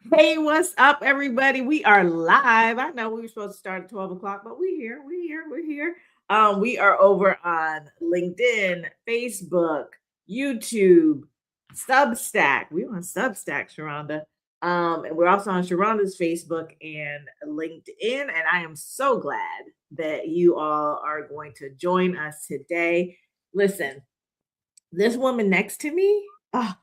Hey, what's up, everybody? We are live. I know we were supposed to start at 12 o'clock, but we're here. We are over on LinkedIn, Facebook, YouTube, Substack. We on Substack, Sharonda. And we're also on Sharonda's Facebook and LinkedIn. And I am so glad that you all are going to join us today. Listen, this woman next to me, oh,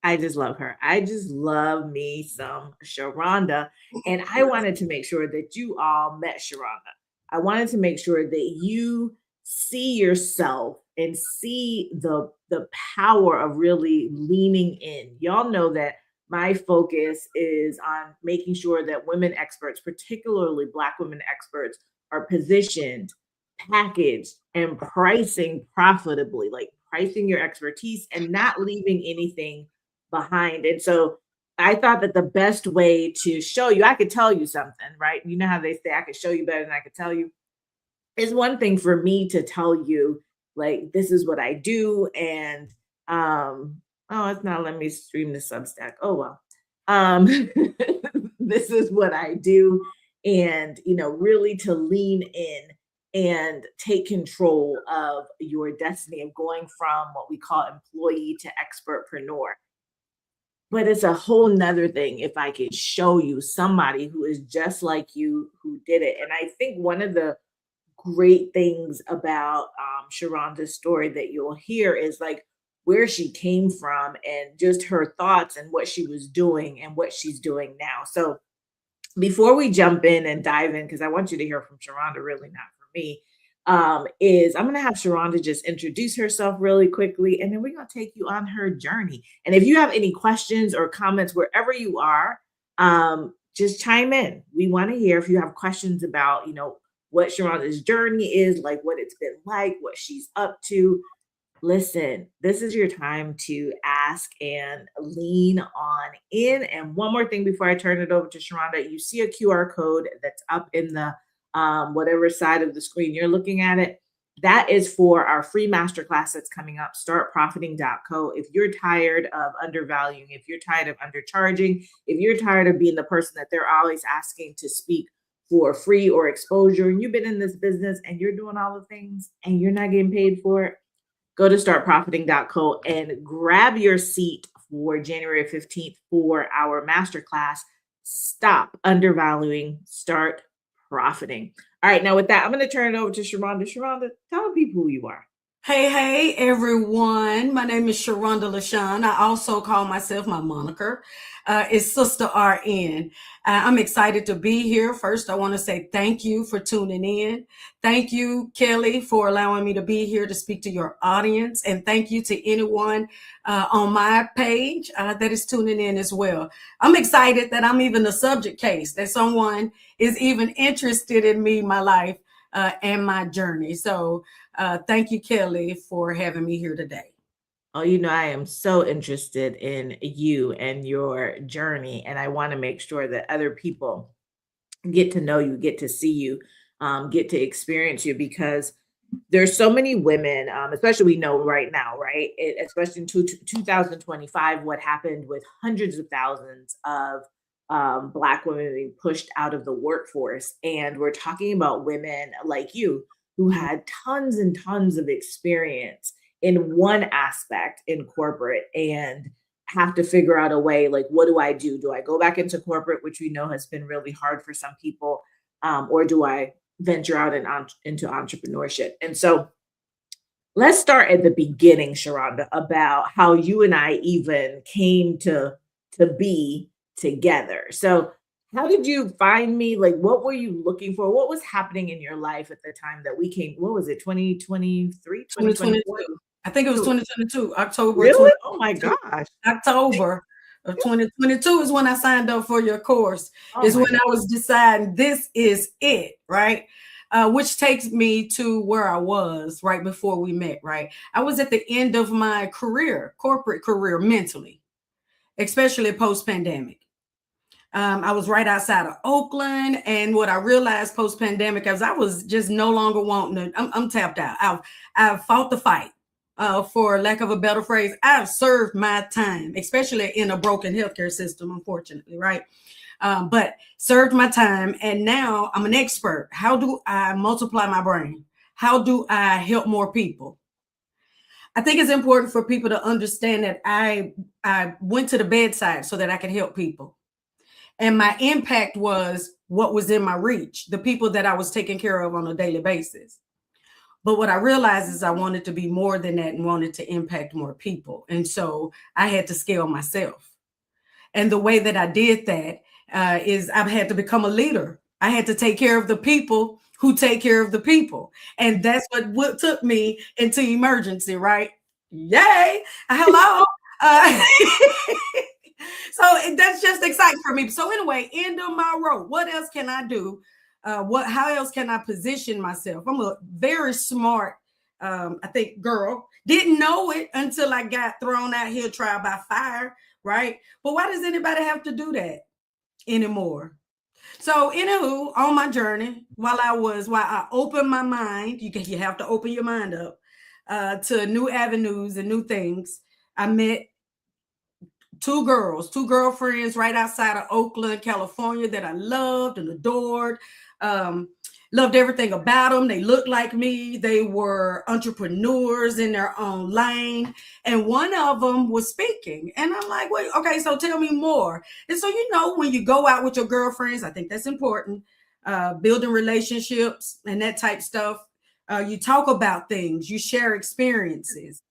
I just love her. I just love me some Sharonda. And I wanted to make sure that you all met Sharonda. I wanted to make sure that you see yourself and see the power of really leaning in. Y'all know that my focus is on making sure that women experts, particularly Black women experts, are positioned, packaged, and pricing profitably, like pricing your expertise and not leaving anything behind. And so I thought that the best way to show you, I could tell you something, right? You know how they say I could show you better than I could tell you. It's one thing for me to tell you, like, this is what I do. And oh, it's not letting me stream the Substack. Oh well. Um this is what I do. And really to lean in and take control of your destiny of going from what we call employee to expertpreneur. But it's a whole nother thing if I could show you somebody who is just like you who did it. And I think one of the great things about Sharonda's story that you'll hear is like where she came from and just her thoughts and what she was doing and what she's doing now. So before we jump in and dive in, because I want you to hear from Sharonda, really not from me, is I'm going to have Sharonda just introduce herself really quickly, and then we're going to take you on her journey. And if you have any questions or comments wherever you are, just chime in. We want to hear if you have questions about, what Sharonda's journey is, like what it's been like, what she's up to. Listen, this is your time to ask and lean on in. And one more thing before I turn it over to Sharonda, you see a QR code that's up in the whatever side of the screen you're looking at it. That is for our free masterclass that's coming up, startprofiting.co. If you're tired of undervaluing, if you're tired of undercharging, if you're tired of being the person that they're always asking to speak for free or exposure, and you've been in this business and you're doing all the things and you're not getting paid for it, go to startprofiting.co and grab your seat for January 15th for our masterclass. Stop undervaluing, start profiting. All right, now with that, I'm going to turn it over to Sharonda. Sharonda, tell people who you are. Hey, everyone. My name is Sharonda LaShawn. I also call myself my moniker is Sister RN. I'm excited to be here. First, I want to say thank you for tuning in. Thank you, Kelly, for allowing me to be here to speak to your audience. And thank you to anyone on my page that is tuning in as well. I'm excited that I'm even the subject case, that someone is even interested in me, my life, and my journey. So thank you, Kelly, for having me here today. Oh, I am so interested in you and your journey, and I want to make sure that other people get to know you, get to see you, get to experience you because there's so many women, especially we know right now, right? Especially in 2025, what happened with hundreds of thousands of Black women being pushed out of the workforce. And we're talking about women like you who had tons and tons of experience in one aspect in corporate and have to figure out a way like, what do I do? Do I go back into corporate, which we know has been really hard for some people, or do I venture out into entrepreneurship? And so let's start at the beginning, Sharonda, about how you and I even came to be together. So how did you find me? Like, what were you looking for? What was happening in your life at the time that we came? What was it, 2023, 2024? 2022. I think it was 2022, October Really? 20, Oh my gosh. October of 2022 is when I signed up for your course. Oh Is my when God. I was deciding this is it, right? Which takes me to where I was right before we met, right? I was at the end of my career, corporate career, mentally, especially post pandemic. I was right outside of Oakland, and what I realized post pandemic is I was just no longer wanting to. I'm tapped out. I've fought the fight. for lack of a better phrase, I've served my time, especially in a broken healthcare system, unfortunately, right? But served my time, and now I'm an expert. How do I multiply my brain? How do I help more people? I think it's important for people to understand that I went to the bedside so that I could help people. And my impact was what was in my reach, the people that I was taking care of on a daily basis. But what I realized is I wanted to be more than that and wanted to impact more people. And so I had to scale myself. And the way that I did that is I've had to become a leader. I had to take care of the people who take care of the people. And that's what took me into emergency, right? Yay. Hello. Uh, so that's just exciting for me. So anyway, end of my road. What else can I do? How else can I position myself? I'm a very smart, I think, girl. Didn't know it until I got thrown out here, trial by fire, right? But why does anybody have to do that anymore? So, anywho, on my journey, while I opened my mind, you have to open your mind up to new avenues and new things. I met two girlfriends right outside of Oakland, California that I loved and adored. Loved everything about them. They looked like me. They were entrepreneurs in their own lane. And one of them was speaking. And I'm like, wait, okay, so tell me more. And so, when you go out with your girlfriends, I think that's important. Building relationships and that type stuff. You talk about things, you share experiences.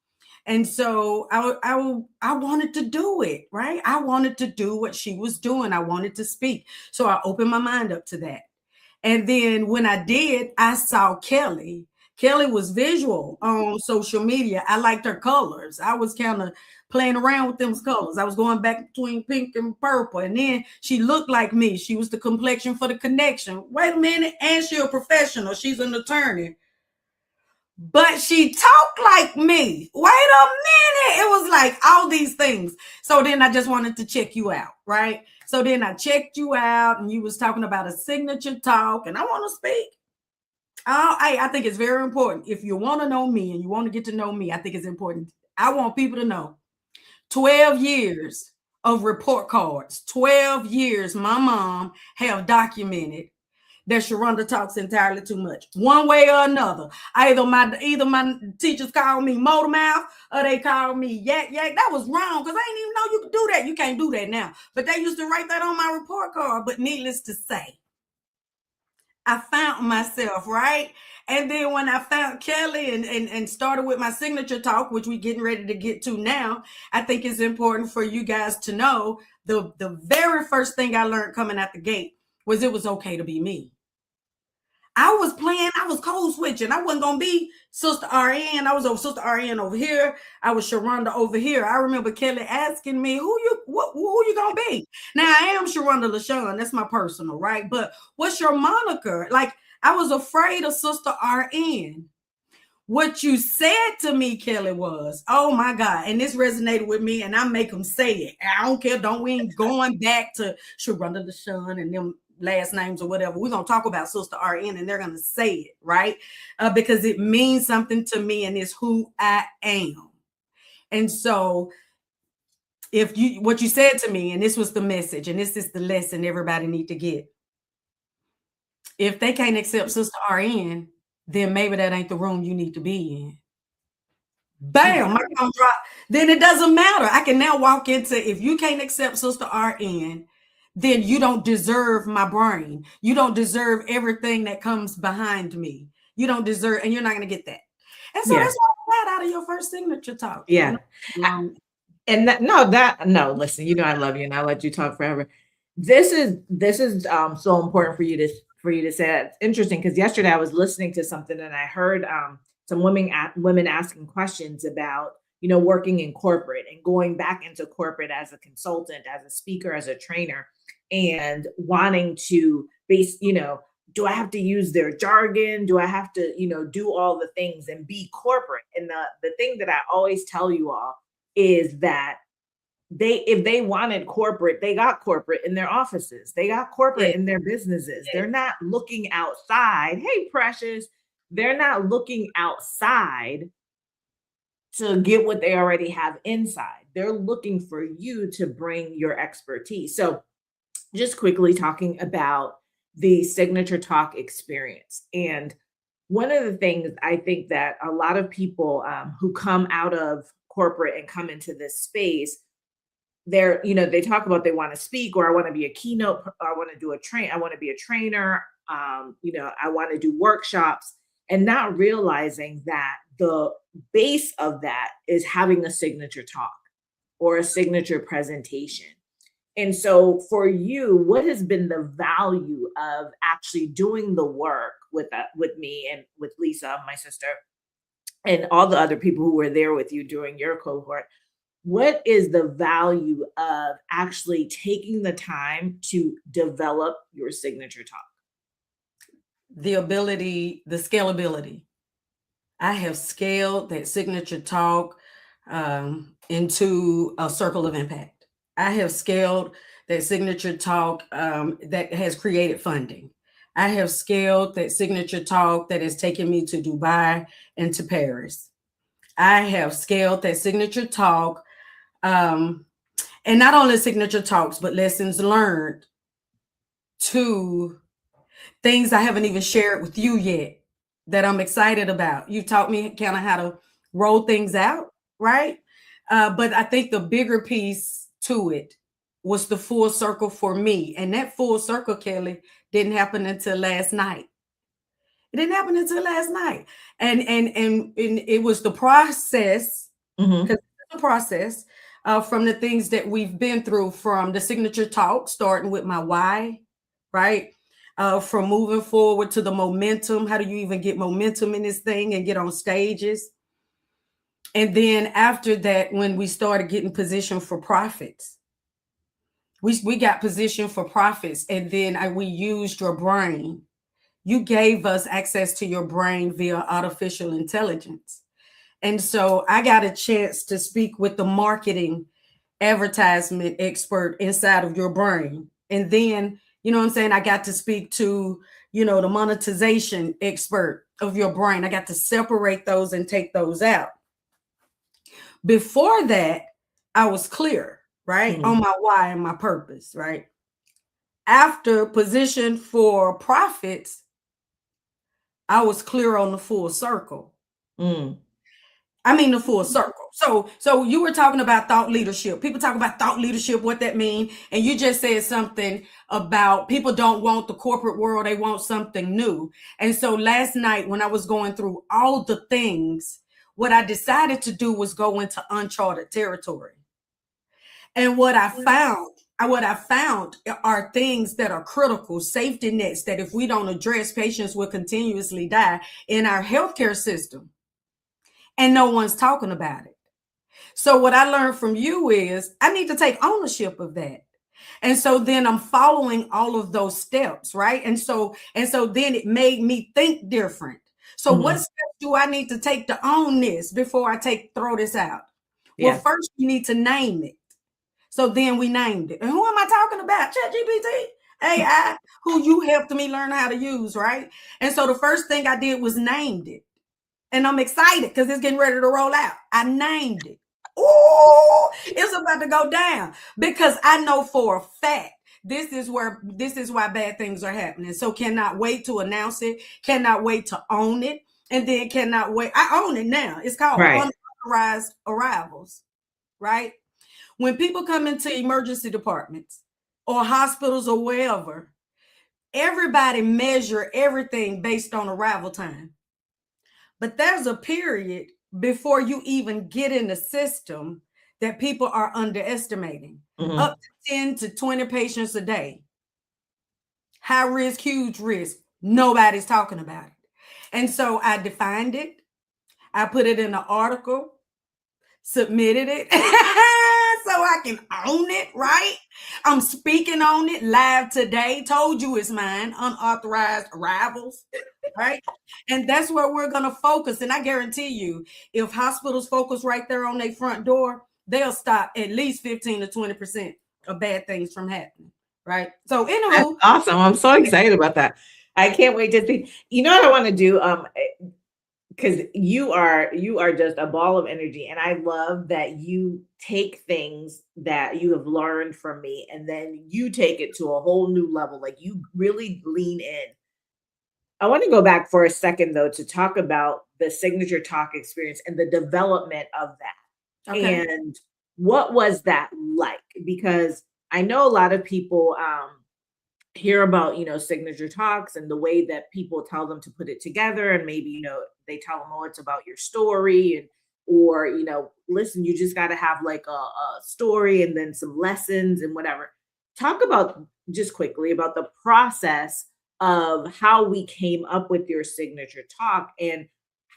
And so I wanted to do it, right? I wanted to do what she was doing. I wanted to speak. So I opened my mind up to that. And then when I did, I saw Kelly. Kelly was visual on social media. I liked her colors. I was kind of playing around with them colors. I was going back between pink and purple. And then she looked like me. She was the complexion for the connection. Wait a minute. And she's a professional. She's an attorney. But she talked like me. Wait a minute. It was like all these things. So then I just wanted to check you out, right? So then I checked you out and you was talking about a signature talk and I want to speak. I think it's very important. If you want to know me and you want to get to know me, I think it's important. I want people to know 12 years of report cards, 12 years my mom have documented that Sharonda talks entirely too much, one way or another. Either my teachers call me motor mouth or they call me yak yak. That was wrong because I didn't even know you could do that. You can't do that now. But they used to write that on my report card. But needless to say, I found myself, right? And then when I found Kelly and started with my signature talk, which we're getting ready to get to now, I think it's important for you guys to know the very first thing I learned coming out the gate was it was okay to be me. I was code switching. I wasn't gonna be Sister RN. I was over Sister RN over here. I was Sharonda over here. I remember Kelly asking me, who you gonna be? Now I am Sharonda LaShawn. That's my personal, right? But what's your moniker? Like I was afraid of Sister RN. What you said to me, Kelly, was, oh my God, and this resonated with me, and I make them say it. I don't care. We ain't going back to Sharonda LaShawn and them last names or whatever. We're going to talk about Sister RN and they're going to say it, right? Because it means something to me and it's who I am. And so what you said to me, and this was the message, and this is the lesson everybody need to get. If they can't accept Sister RN, then maybe that ain't the room you need to be in. Bam, my phone drop. Then it doesn't matter. I can now walk into, if you can't accept Sister RN, then you don't deserve my brain. You don't deserve everything that comes behind me. You don't deserve, and you're not going to get that. And so that's what I got out of your first signature talk. Yeah. Listen, I love you and I'll let you talk forever. This is so important for you to say that. It's interesting because yesterday I was listening to something and I heard some women asking questions about working in corporate and going back into corporate as a consultant, as a speaker, as a trainer, and wanting to do I have to use their jargon? Do I have to do all the things and be corporate? And the thing that I always tell you all is that if they wanted corporate, they got corporate in their offices. They got corporate in their businesses. They're not looking outside. Hey, precious. They're not looking outside to get what they already have inside. They're looking for you to bring your expertise. So, just quickly talking about the signature talk experience. And one of the things I think that a lot of people who come out of corporate and come into this space, they're, they talk about they want to speak, or I want to be a keynote, or I want to do I want to be a trainer, I want to do workshops, and not realizing that the base of that is having a signature talk or a signature presentation. And so for you, what has been the value of actually doing the work with me and with Lisa, my sister, and all the other people who were there with you during your cohort? What is the value of actually taking the time to develop your signature talk? The ability, the scalability. I have scaled that signature talk into a circle of impact. I have scaled that signature talk that has created funding. I have scaled that signature talk that has taken me to Dubai and to Paris. I have scaled that signature talk, and not only signature talks, but lessons learned to things I haven't even shared with you yet that I'm excited about. You taught me kind of how to roll things out, right? But I think the bigger piece to it was the full circle for me. And that full circle, Kelly, didn't happen until last night. It didn't happen until last night. And it was the process, because it's the process from the things that we've been through, from the signature talk, starting with my why, right? From moving forward to the momentum. How do you even get momentum in this thing and get on stages? And then after that, when we started getting positioned for profits, we got positioned for profits. And then we used your brain. You gave us access to your brain via artificial intelligence. And so I got a chance to speak with the marketing advertisement expert inside of your brain. And then, you know what I'm saying, I got to speak to, the monetization expert of your brain. I got to separate those and take those out. Before that, I was clear, right, on my why and my purpose, right? After position for profits, I was clear on the full circle. I mean, the full circle. So you were talking about thought leadership. People talk about thought leadership, what that means. And you just said something about people don't want the corporate world. They want something new. And so last night, when I was going through all the things, what I decided to do was go into uncharted territory. And what I found are things that are critical, safety nets, that if we don't address, patients will continuously die in our healthcare system. And no one's talking about it. So what I learned from you is I need to take ownership of that. And so then I'm following all of those steps, right? And so then it made me think different. So what steps do I need to take to own this before I throw this out? Well, first you need to name it. So then we named it. And who am I talking about? ChatGPT, AI, who you helped me learn how to use, right? And so the first thing I did was named it. And I'm excited because it's getting ready to roll out. I named it. Oh, it's about to go down, because I know for a fact this is why bad things are happening. So cannot wait to announce it, cannot wait to own it, and then cannot wait. I own it now. It's called unauthorized arrivals, right? When people come into emergency departments or hospitals or wherever, everybody measure everything based on arrival time. But there's a period before you even get in the system that people are underestimating. Up to 10 to 20 patients a day. High risk, huge risk. Nobody's talking about it. And so I defined it. I put it in an article, submitted it so I can own it, right? I'm speaking on it live today. Told you it's mine. Unauthorized arrivals. Right? And that's where we're going to focus. And I guarantee you, if hospitals focus right there on their front door, they'll stop at least 15 to 20% of bad things from happening. Right? So anywho, awesome. I'm so excited about that. I can't wait to see. You know what I want to do? because you are just a ball of energy, and I love that you take things that you have learned from me and then you take it to a whole new level. Like you really lean in. I want to go back for a second though to talk about the signature talk experience and the development of that. Okay. And what was that like? Because I know a lot of people hear about, signature talks and the way that people tell them to put it together, and maybe, they tell them, oh, it's about your story, and or, listen, you just got to have like a story and then some lessons and whatever. Talk about, just quickly, about the process of how we came up with your signature talk, and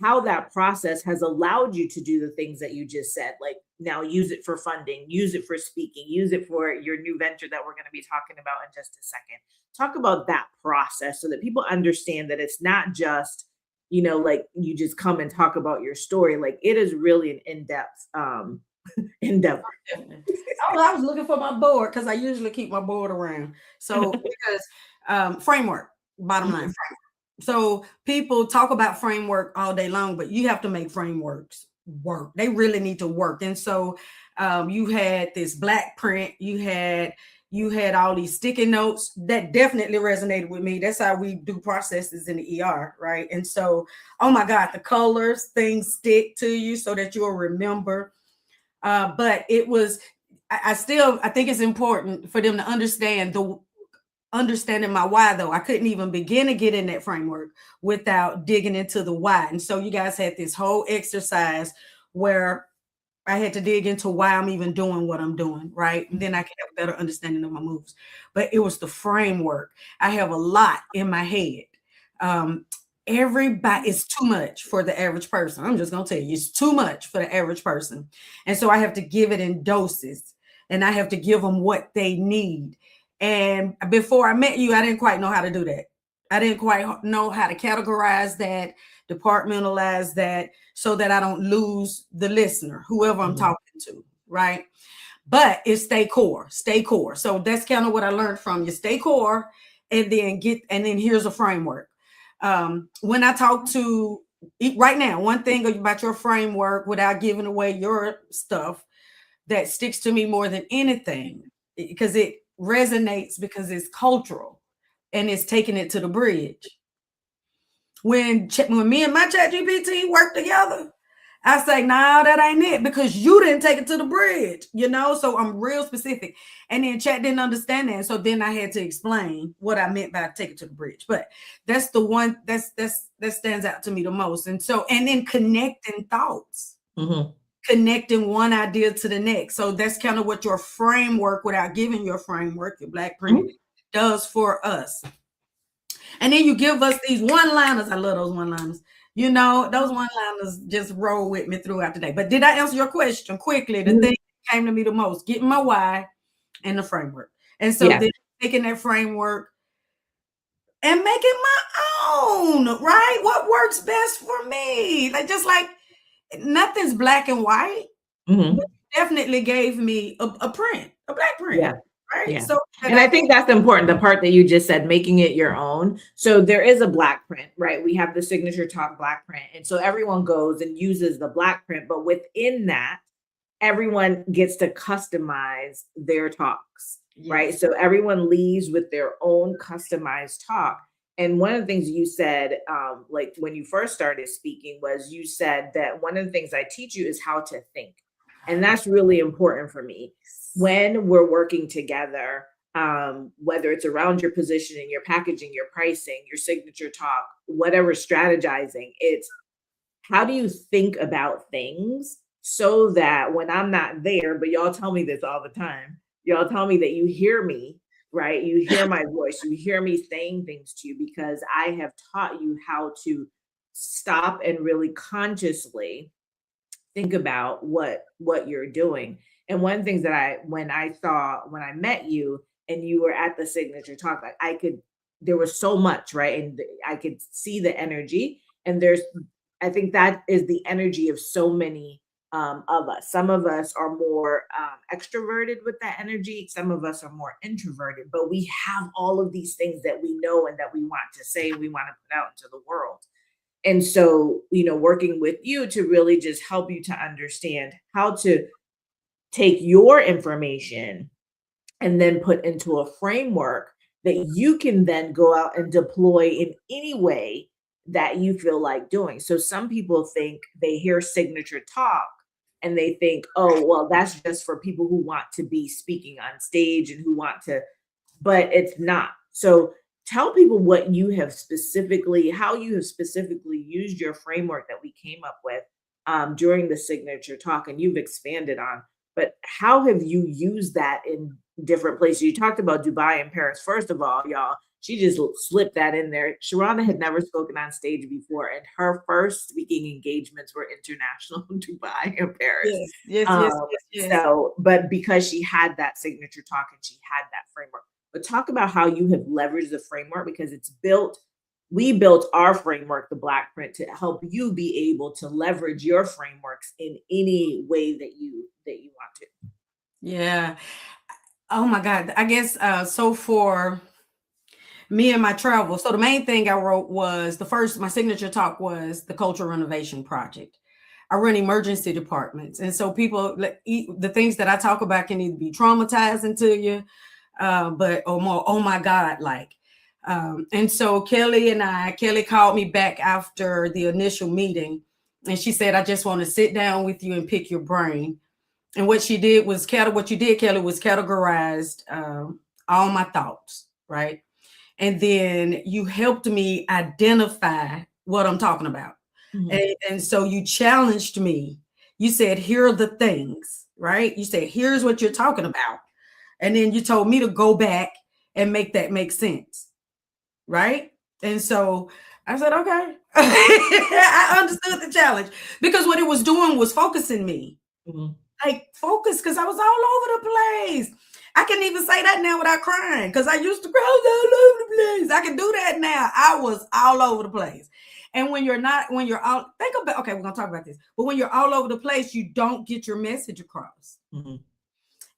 how that process has allowed you to do the things that you just said, like now use it for funding, use it for speaking, use it for your new venture that we're going to be talking about in just a second. Talk about that process so that people understand that it's not just, like you just come and talk about your story. Like it is really an in-depth endeavor. Definitely. I was looking for my board because I usually keep my board around. So because framework, bottom line. Mhm. So people talk about framework all day long, but you have to make frameworks work. They really need to work. And so you had this black print, you had all these sticky notes that definitely resonated with me. That's how we do processes in the ER, right? And so, oh my God, the colors, things stick to you so that you'll remember. But it was, I think it's important for them to understanding my why, though. I couldn't even begin to get in that framework without digging into the why. And so you guys had this whole exercise where I had to dig into why I'm even doing what I'm doing, right? And then I can have a better understanding of my moves. But it was the framework. I have a lot in my head. Um, Everybody, it's too much for the average person. I'm just gonna tell you, it's too much for the average person. And so I have to give it in doses, and I have to give them what they need. And before I met you, I didn't quite know how to do that. I didn't quite know how to categorize that, departmentalize that, so that I don't lose the listener, whoever I'm Mhm. talking to, right? But it's stay core, stay core. So that's kind of what I learned from you. Stay core, and then here's a framework. When I talk to right now, one thing about your framework, without giving away your stuff, that sticks to me more than anything, because it resonates, because it's cultural and it's taking it to the bridge. When me and my chat GPT work together, I say, nah, that ain't it, because you didn't take it to the bridge, So I'm real specific. And then chat didn't understand that. So then I had to explain what I meant by take it to the bridge. But that's the one that stands out to me the most. And then connecting thoughts, Mhm. connecting one idea to the next. So that's kind of what your framework, without giving your framework, your black print, Mhm. does for us. And then you give us these one-liners. I love those one-liners. Those one-liners just roll with me throughout the day. But did I answer your question quickly? The thing that came to me the most, getting my why and the framework. And so Yeah. then taking that framework and making my own, right? What works best for me? Like nothing's black and white, but Mhm. definitely gave me a print, a black print, Yeah. right? Yeah. So that And I I can. think that's important, the part that you just said, making it your own. So there is a black print, right? We have the signature talk black print. And so everyone goes and uses the black print, but within that, everyone gets to customize their talks, right? Yes. So everyone leaves with their own customized talk. And one of the things you said, like when you first started speaking, was you said that one of the things I teach you is how to think. And that's really important for me when we're working together, whether it's around your positioning, your packaging, your pricing, your signature talk, whatever, strategizing. It's how do you think about things so that when I'm not there, but y'all tell me this all the time, y'all tell me that you hear me, right? You hear my voice, you hear me saying things to you, because I have taught you how to stop and really consciously think about what you're doing. And one of the things that when I met you and you were at the signature talk, like I could, there was so much, right? And I could see the energy. And I think that is the energy of so many of us. Some of us are more extroverted with that energy. Some of us are more introverted, but we have all of these things that we know and that we want to say, we want to put out into the world. And so, working with you to really just help you to understand how to take your information and then put into a framework that you can then go out and deploy in any way that you feel like doing. So some people think they hear signature talk and they think, oh, well, that's just for people who want to be speaking on stage and who want to, but it's not. So tell people what you have specifically, how you have specifically used your framework that we came up with during the signature talk, and you've expanded on. But how have you used that in different places? You talked about Dubai and Paris. First of all, y'all, she just slipped that in there. Sharonda had never spoken on stage before, and her first speaking engagements were international in Dubai and Paris. Yes, yes, yes, Um, yes, yes. so, but because she had that signature talk and she had that framework, but talk about how you have leveraged the framework because it's built. We built our framework, the Black Print, to help you be able to leverage your frameworks in any way that you want to. Yeah. Oh my God. I guess so for me and my travel. So the main thing I wrote was my signature talk was the cultural renovation project. I run emergency departments. And so people, the things that I talk about can either be traumatizing to you, but or more, oh my God, like. And so Kelly called me back after the initial meeting and she said, I just want to sit down with you and pick your brain. And what she did was, what you did, Kelly, was categorized all my thoughts, right? And then you helped me identify what I'm talking about. Mhm. And so you challenged me. You said, here are the things, right? You said, here's what you're talking about. And then you told me to go back and make that make sense, right? And so I said, okay. I understood the challenge because what it was doing was focusing me, Mhm. like focus, because I was all over the place. I can even say that now without crying because I used to cry all over the place. I can do that now. I was all over the place. And when you're all, think about, okay, we're going to talk about this, but when you're all over the place, you don't get your message across. Mhm.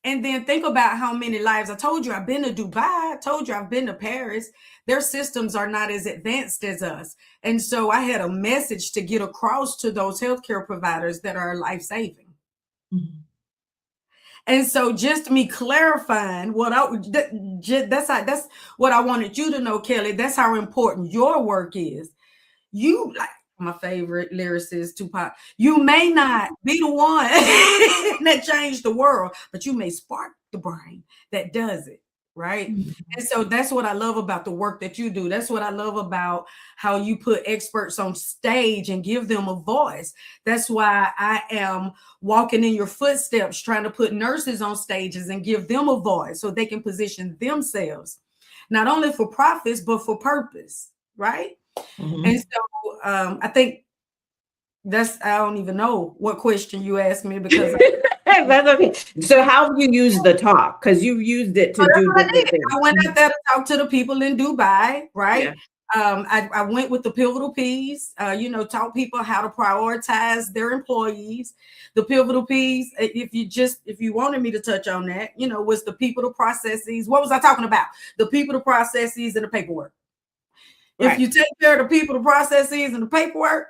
And then think about how many lives. I told you I've been to Dubai. I told you I've been to Paris. Their systems are not as advanced as us. And so I had a message to get across to those healthcare providers that are life saving. Mhm. And so just me clarifying that's what I wanted you to know, Kelly. That's how important your work is. You, like my favorite lyricist, Tupac. You may not be the one that changed the world, but you may spark the brain that does it. Right. Mhm. And so that's what I love about the work that you do. That's what I love about how you put experts on stage and give them a voice. That's why I am walking in your footsteps, trying to put nurses on stages and give them a voice so they can position themselves, not only for profits, but for purpose. Right. And Mhm. so I think I don't even know what question you asked me because That's okay. So how have you used the talk? Because you've used it to that's do what I did. different things. I went out Mhm. there to talk to the people in Dubai, right? Yeah. I went with the pivotal P's, taught people how to prioritize their employees. The pivotal P's, if you wanted me to touch on that, was the people, the processes. What was I talking about? The people, the processes, and the paperwork. If Right. you take care of the people, the processes, and the paperwork,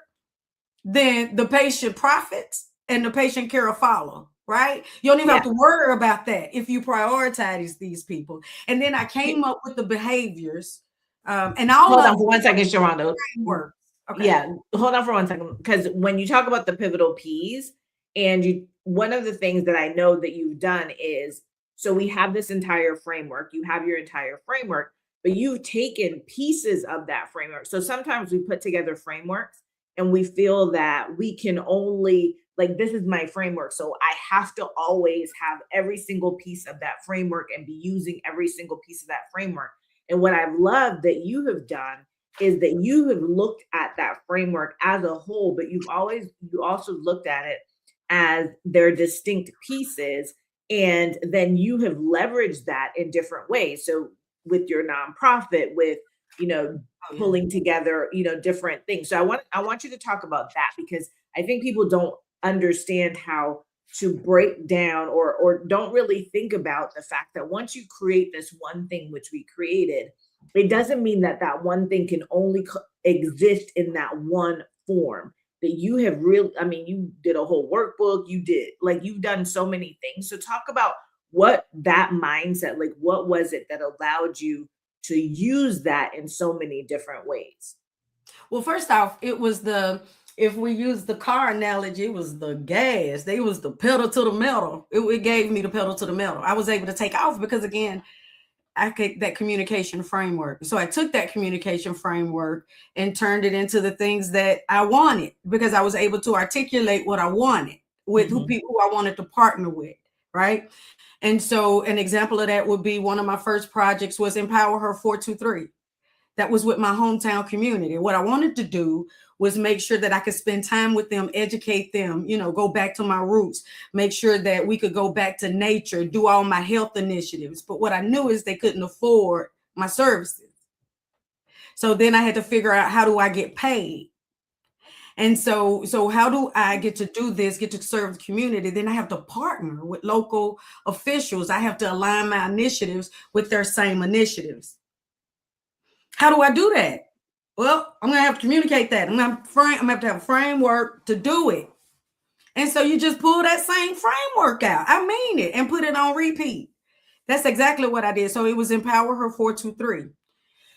then the patient profits and the patient care will follow, right? You don't even have Yeah. to worry about that if you prioritize these people. And then I came up with the behaviors, and all Hold of on for one second, Sharonda. it works. Okay. Yeah, hold on for one second. Because when you talk about the pivotal P's, and one of the things that I know that you've done is, so we have this entire framework, you have your entire framework, but you've taken pieces of that framework. So sometimes we put together frameworks and we feel that we can only, like, this is my framework. So I have to always have every single piece of that framework and be using every single piece of that framework. And what I've loved that you have done is that you have looked at that framework as a whole, but you also looked at it as their distinct pieces. And then you have leveraged that in different ways. So with your nonprofit, with, you know, Oh yeah. pulling together, different things. So I want you to talk about that because I think people don't understand how to break down or don't really think about the fact that once you create this one thing which we created, it doesn't mean that that one thing can only exist in that one form. That you have really, I mean, you did a whole workbook, you did like you've done so many things. So talk about what that mindset, like what was it that allowed you to use that in so many different ways? Well, first off, it was the if we use the car analogy, it was the gas. They was the pedal to the metal. It gave me the pedal to the metal. I was able to take off because again, I could that communication framework. So I took that communication framework and turned it into the things that I wanted because I was able to articulate what I wanted with who Mhm. people who I wanted to partner with, right? And so an example of that would be one of my first projects was Empower Her 423. That was with my hometown community. What I wanted to do was make sure that I could spend time with them, educate them, go back to my roots, make sure that we could go back to nature, do all my health initiatives. But what I knew is they couldn't afford my services. So then I had to figure out, how do I get paid? And so how do I get to do this, get to serve the community? Then I have to partner with local officials. I have to align my initiatives with their same initiatives. How do I do that? Well, I'm gonna have to communicate that. I'm gonna have to have a framework to do it. And so you just pull that same framework out. I mean it, and put it on repeat. That's exactly what I did. So it was Empower Her 423.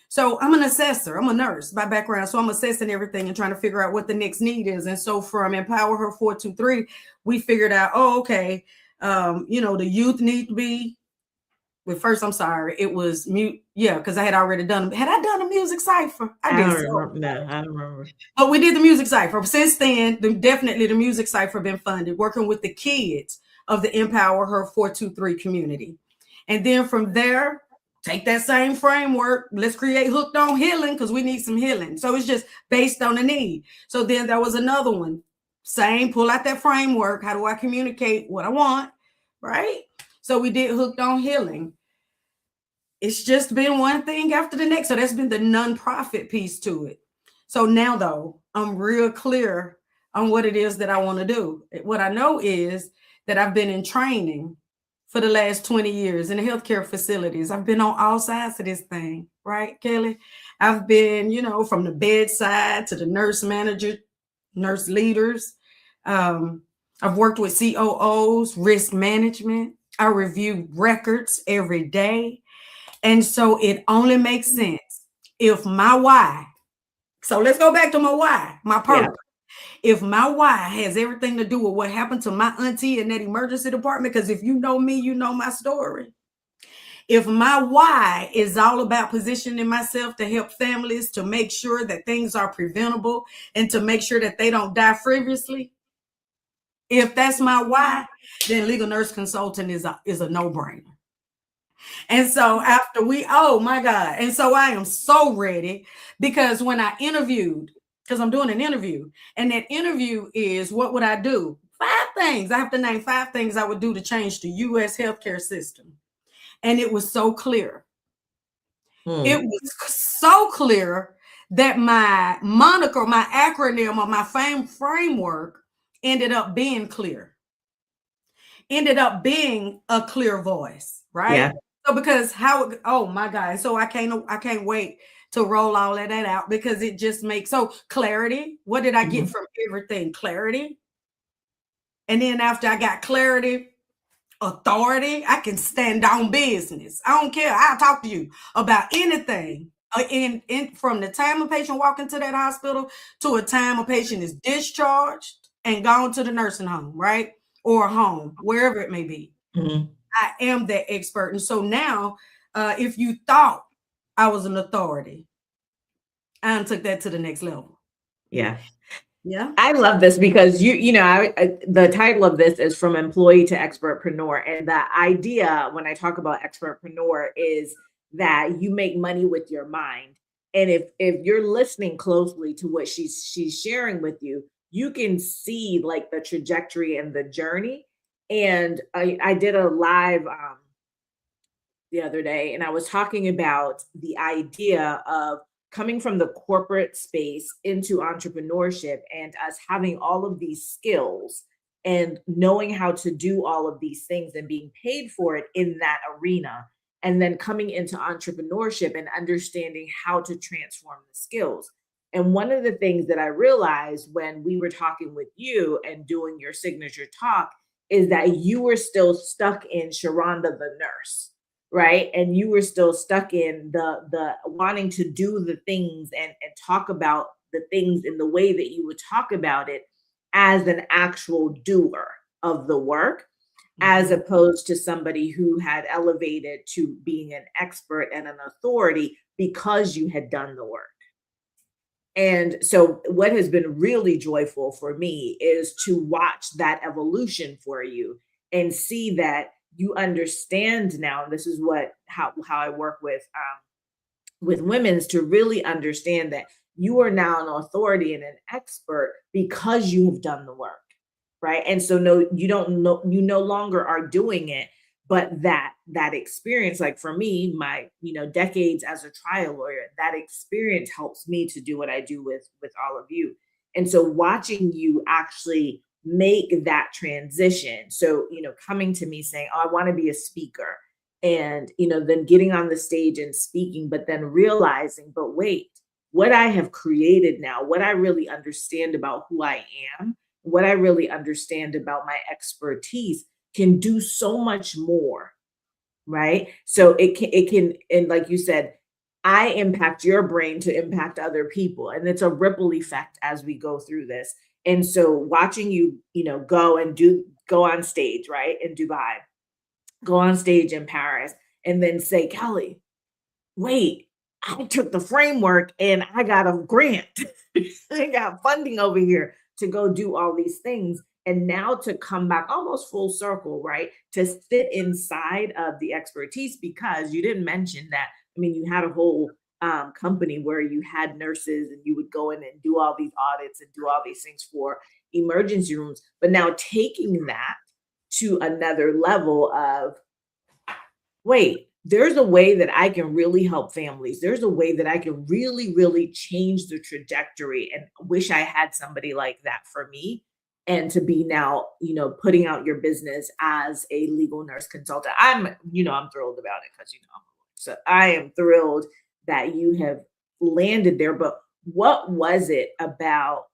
So I'm an assessor. I'm a nurse by background. So I'm assessing everything and trying to figure out what the next need is. And so from Empower Her 423, we figured out, oh, okay, the youth need to be. Well, first, I'm sorry, it was mute. Yeah, because I had already done. Had I done a music cipher? I I did don't so. remember. No, I don't remember. But we did the music cipher. Since then, definitely the music cipher been funded, working with the kids of the Empower Her 423 community. And then from there, take that same framework. Let's create Hooked on Healing because we need some healing. So it's just based on the need. So then there was another one. Same, pull out that framework. How do I communicate what I want? Right? So we did Hooked on Healing. It's just been one thing after the next. So that's been the nonprofit piece to it. So now, though, I'm real clear on what it is that I want to do. What I know is that I've been in training for the last 20 years in the healthcare facilities. I've been on all sides of this thing, right, Kelly? I've been, from the bedside to the nurse manager, nurse leaders. I've worked with COOs, risk management. I review records every day. And so it only makes sense if my why, so let's go back to my why, my Yeah. purpose. If my why has everything to do with what happened to my auntie in that emergency department, because if you know me, you know my story. If my why is all about positioning myself to help families to make sure that things are preventable and to make sure that they don't die frivolously, if that's my why, then legal nurse consultant is a no-brainer. And so after oh my God. And so I am so ready because when I interviewed, because I'm doing an interview, and that interview is what would I do? 5 things. I have to name 5 things I would do to change the US healthcare system. And it was so clear. It Hmm. was so clear that my moniker, my acronym, or my framework ended up being clear. Ended up being a clear voice, right? Yeah. So because oh my God. So I can't wait to roll all of that out because it just makes so clarity. What did I get Mhm. from everything? Clarity. And then after I got clarity, authority, I can stand on business. I don't care. I'll talk to you about anything. In from the time a patient walk into that hospital to a time a patient is discharged and gone to the nursing home, right? Or home, wherever it may be. Mhm. I am that expert. And so now, if you thought I was an authority, I took that to the next level. Yeah. Yeah. I love this because the title of this is From Employee to Expertpreneur. And the idea when I talk about expertpreneur is that you make money with your mind. And if you're listening closely to what she's sharing with you, you can see like the trajectory and the journey. And I did a live the other day, and I was talking about the idea of coming from the corporate space into entrepreneurship and us having all of these skills and knowing how to do all of these things and being paid for it in that arena. and then coming into entrepreneurship and understanding how to transform the skills. And one of the things that I realized when we were talking with you and doing your signature talk is that you were still stuck in Sharonda the nurse, right? And you were still stuck in the wanting to do the things and talk about the things in the way that you would talk about it as an actual doer of the work, as Mhm. opposed to somebody who had elevated to being an expert and an authority because you had done the work. And so, what has been really joyful for me is to watch that evolution for you and see that you understand now. And this is what how I work with women, is to really understand that you are now an authority and an expert because you have done the work, right? And so no, you don't know, you no longer are doing it, but that experience, like for me, my decades as a trial lawyer, that experience helps me to do what I do with all of you. And so watching you actually make that transition, so coming to me saying, oh, I want to be a speaker, and then getting on the stage and speaking, but then realizing, but wait, what I have created now, what I really understand about who I am, what I really understand about my expertise, can do so much more, right? So it can, and like you said, I impact your brain to impact other people, and it's a ripple effect as we go through this. And so watching you, go on stage, right, in Dubai, go on stage in Paris, and then say, Kelly, wait, I took the framework and I got a grant. I got funding over here to go do all these things. And now to come back almost full circle, right? To sit inside of the expertise, because you didn't mention that. I mean, you had a whole company where you had nurses and you would go in and do all these audits and do all these things for emergency rooms. But now taking that to another level of, wait, there's a way that I can really help families. There's a way that I can really, really change the trajectory. And wish I had somebody like that for me. And to be now, putting out your business as a legal nurse consultant. I'm thrilled about it because, so I am thrilled that you have landed there. But what was it about?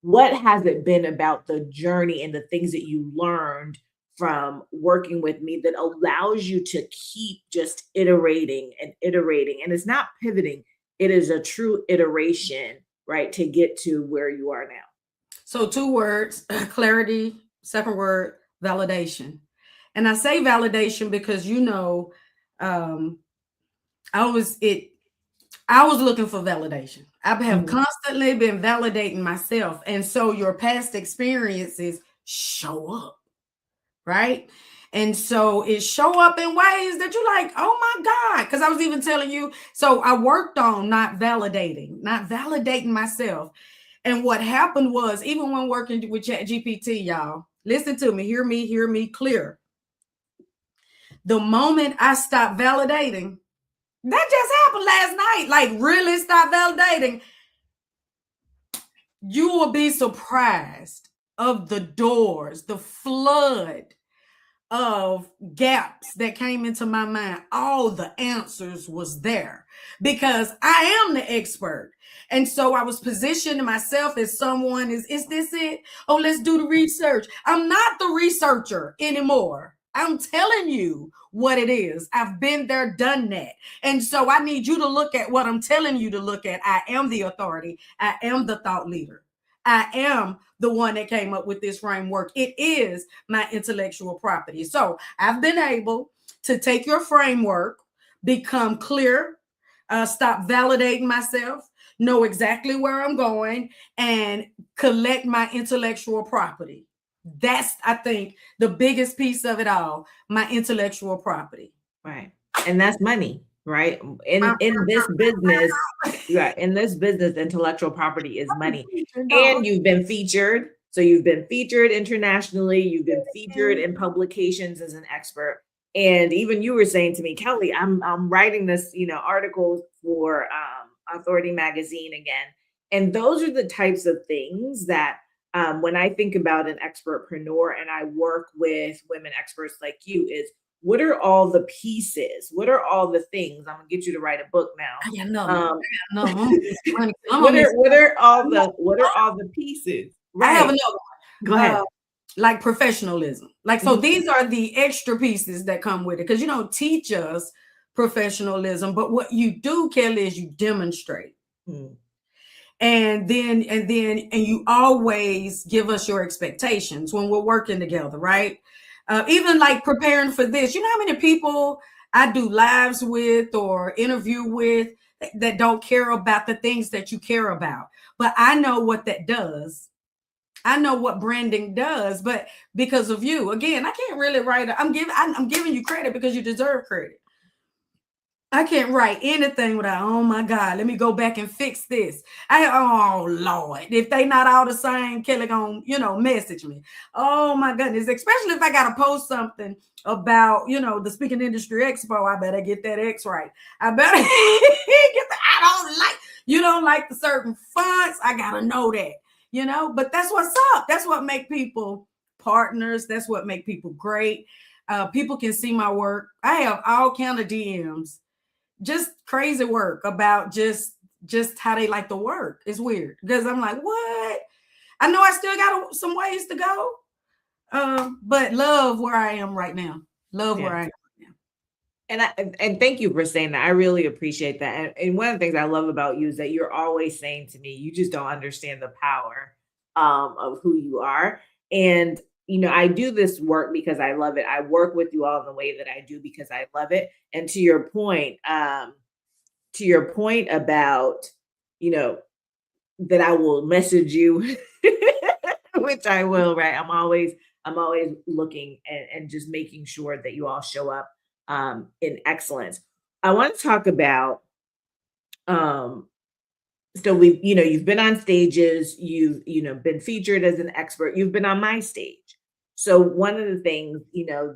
What has it been about the journey and the things that you learned from working with me that allows you to keep just iterating and iterating? And it's not pivoting, it is a true iteration, right, to get to where you are now. So, two words: clarity. Second word: validation. And I say validation because um, I was looking for validation. I have Mhm. constantly been validating myself, and so your past experiences show up, right? And so it show up in ways that you like, oh my God. Because I was even telling you, so I worked on not validating myself. And what happened was, even when working with Chat GPT, y'all, listen to me, hear me clear. The moment I stopped validating, that just happened last night, like really stop validating, you will be surprised of the doors, the flood of gaps that came into my mind. All the answers was there because I am the expert. And so I was positioning myself as someone is this it? Oh, let's do the research. I'm not the researcher anymore. I'm telling you what it is. I've been there, done that. And so I need you to look at what I'm telling you to look at. I am the authority. I am the thought leader. I am the one that came up with this framework. It is my intellectual property. So I've been able to take your framework, become clear, stop validating myself, know exactly where I'm going, and collect my intellectual property. That's, I think, the biggest piece of it all, my intellectual property. Right. And that's money, right? In this business, right, in this business, intellectual property is money. And you've been featured. So you've been featured internationally, you've been featured in publications as an expert. And even you were saying to me, Kelly, I'm writing this, article for Authority Magazine again. And those are the types of things that when I think about an expertpreneur and I work with women experts like you, is what are all the pieces? What are all the things? I'm gonna get you to write a book I got now. another one. I got another one. I'm What gonna are miss. what are all the pieces? I have Right. another Go one. ahead. Like professionalism. Like, so Mhm. these are the extra pieces that come with it, because you don't teach us professionalism, but what you do, Kelly, is you demonstrate. Mm. And you always give us your expectations when we're working together, right? Even like preparing for this, you know how many people I do lives with or interview with that don't care about the things that you care about, but I know what that does. I know what branding does, but because of you, again, I can't really write. I'm giving you credit because you deserve credit. I can't write anything without, oh my God, let me go back and fix this. Oh Lord, if they not all the same, Kelly gonna, message me. Oh my goodness, especially if I gotta post something about, the Speaking Industry Expo, I better get that X right. I better I don't like, you don't like the certain fonts, I gotta know that, but that's what's up. That's what make people partners. That's what make people great. People can see my work. I have all kind of DMs, just crazy work about just how they like to work. It's weird because I'm like, what? I know I still got some ways to go, but love where I am right now. Love Yeah. where I am. And thank you for saying that. I really appreciate that. And one of the things I love about you is that you're always saying to me, you just don't understand the power of who you are. And I do this work because I love it. I work with you all in the way that I do because I love it. And to your point about, you know, that I will message you, which I will, right? I'm always looking and just making sure that you all show up in excellence. I want to talk about um so you've been on stages, you've been featured as an expert, you've been on my stage. So one of the things,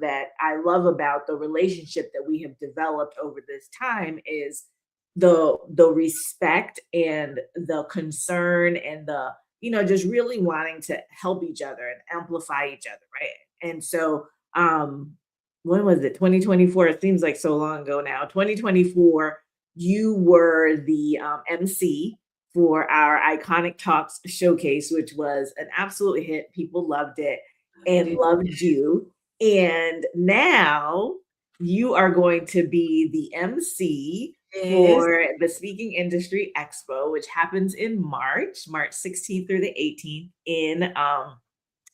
that I love about the relationship that we have developed over this time is the respect and the concern and the just really wanting to help each other and amplify each other, right? And so when was it? 2024. It seems like so long ago now. 2024, you were the MC for our Iconic Talks showcase, which was an absolute hit. People loved it and loved you. And now you are going to be the MC Yes, for the Speaking Industry Expo, which happens in March 16th through the 18th in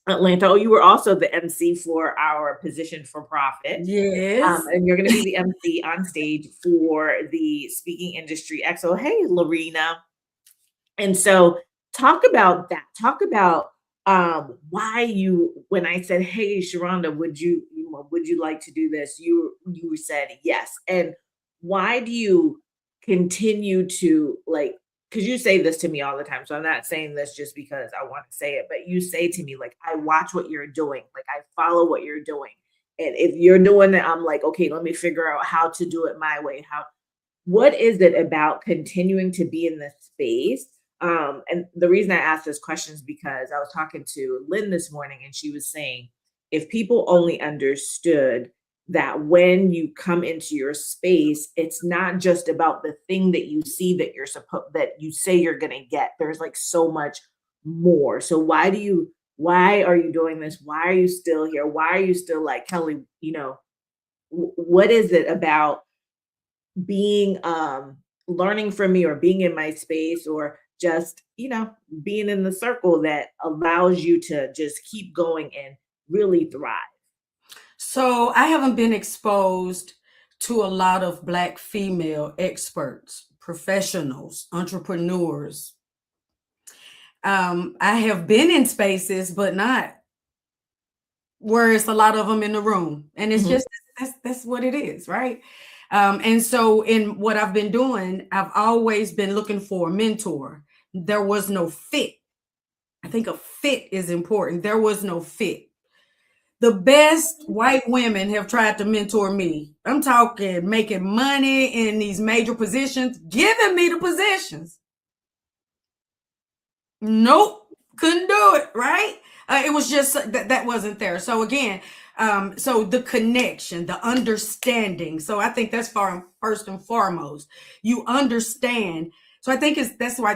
Atlanta. Oh, you were also the MC for our Position for Profit. yes. And you're going to be the MC on stage for the Speaking Industry Expo. Hey, Lorena. And so talk about that. Talk about why you when I said, "Hey, Sharonda, would you like to do this?" You said yes. And why do you continue to like because you say this to me all the time. So I'm not saying this just because I want to say it, but you say to me, like, I watch what you're doing, like I follow what you're doing. And if you're doing it, I'm like, okay, let me figure out how to do it my way. What is it about continuing to be in this space? And the reason I asked this question is because I was talking to Lynn this morning and she was saying, if people only understood that when you come into your space, it's not just about the thing that you see that you say you're gonna get. There's like so much more. So why are you doing this? Why are you still here? Why are you still like Kelly, what is it about being learning from me or being in my space or just being in the circle that allows you to just keep going and really thrive. So I haven't been exposed to a lot of Black female experts, professionals, entrepreneurs. I have been in spaces, but not where it's a lot of them in the room, and it's Mhm. just that's what it is, right? And so in what I've been doing, I've always been looking for a mentor. There was no fit. I think a fit is important. There was no fit. The best white women have tried to mentor me. I'm talking making money in these major positions, giving me the positions. Nope, couldn't do it, right? It was just that wasn't there. So again, So the connection, the understanding. So I think that's far first and foremost. You understand. So I think that's why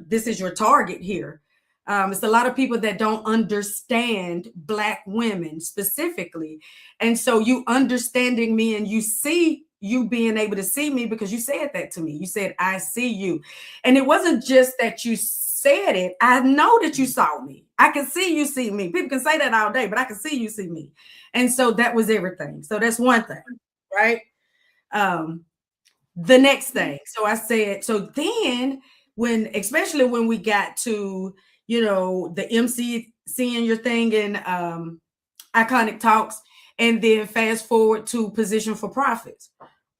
this is your target here. It's a lot of people that don't understand Black women specifically. And so you understanding me, and you see, you being able to see me, because you said that to me. You said, I see you. And it wasn't just that you said it. I know that you saw me. I can see you see me. People can say that all day, but I can see you see me. And so that was everything. So that's one thing, right? Um, the next thing. So I said, so then especially when we got to, the MC seeing your thing in Iconic Talks, and then fast forward to Position for Profits.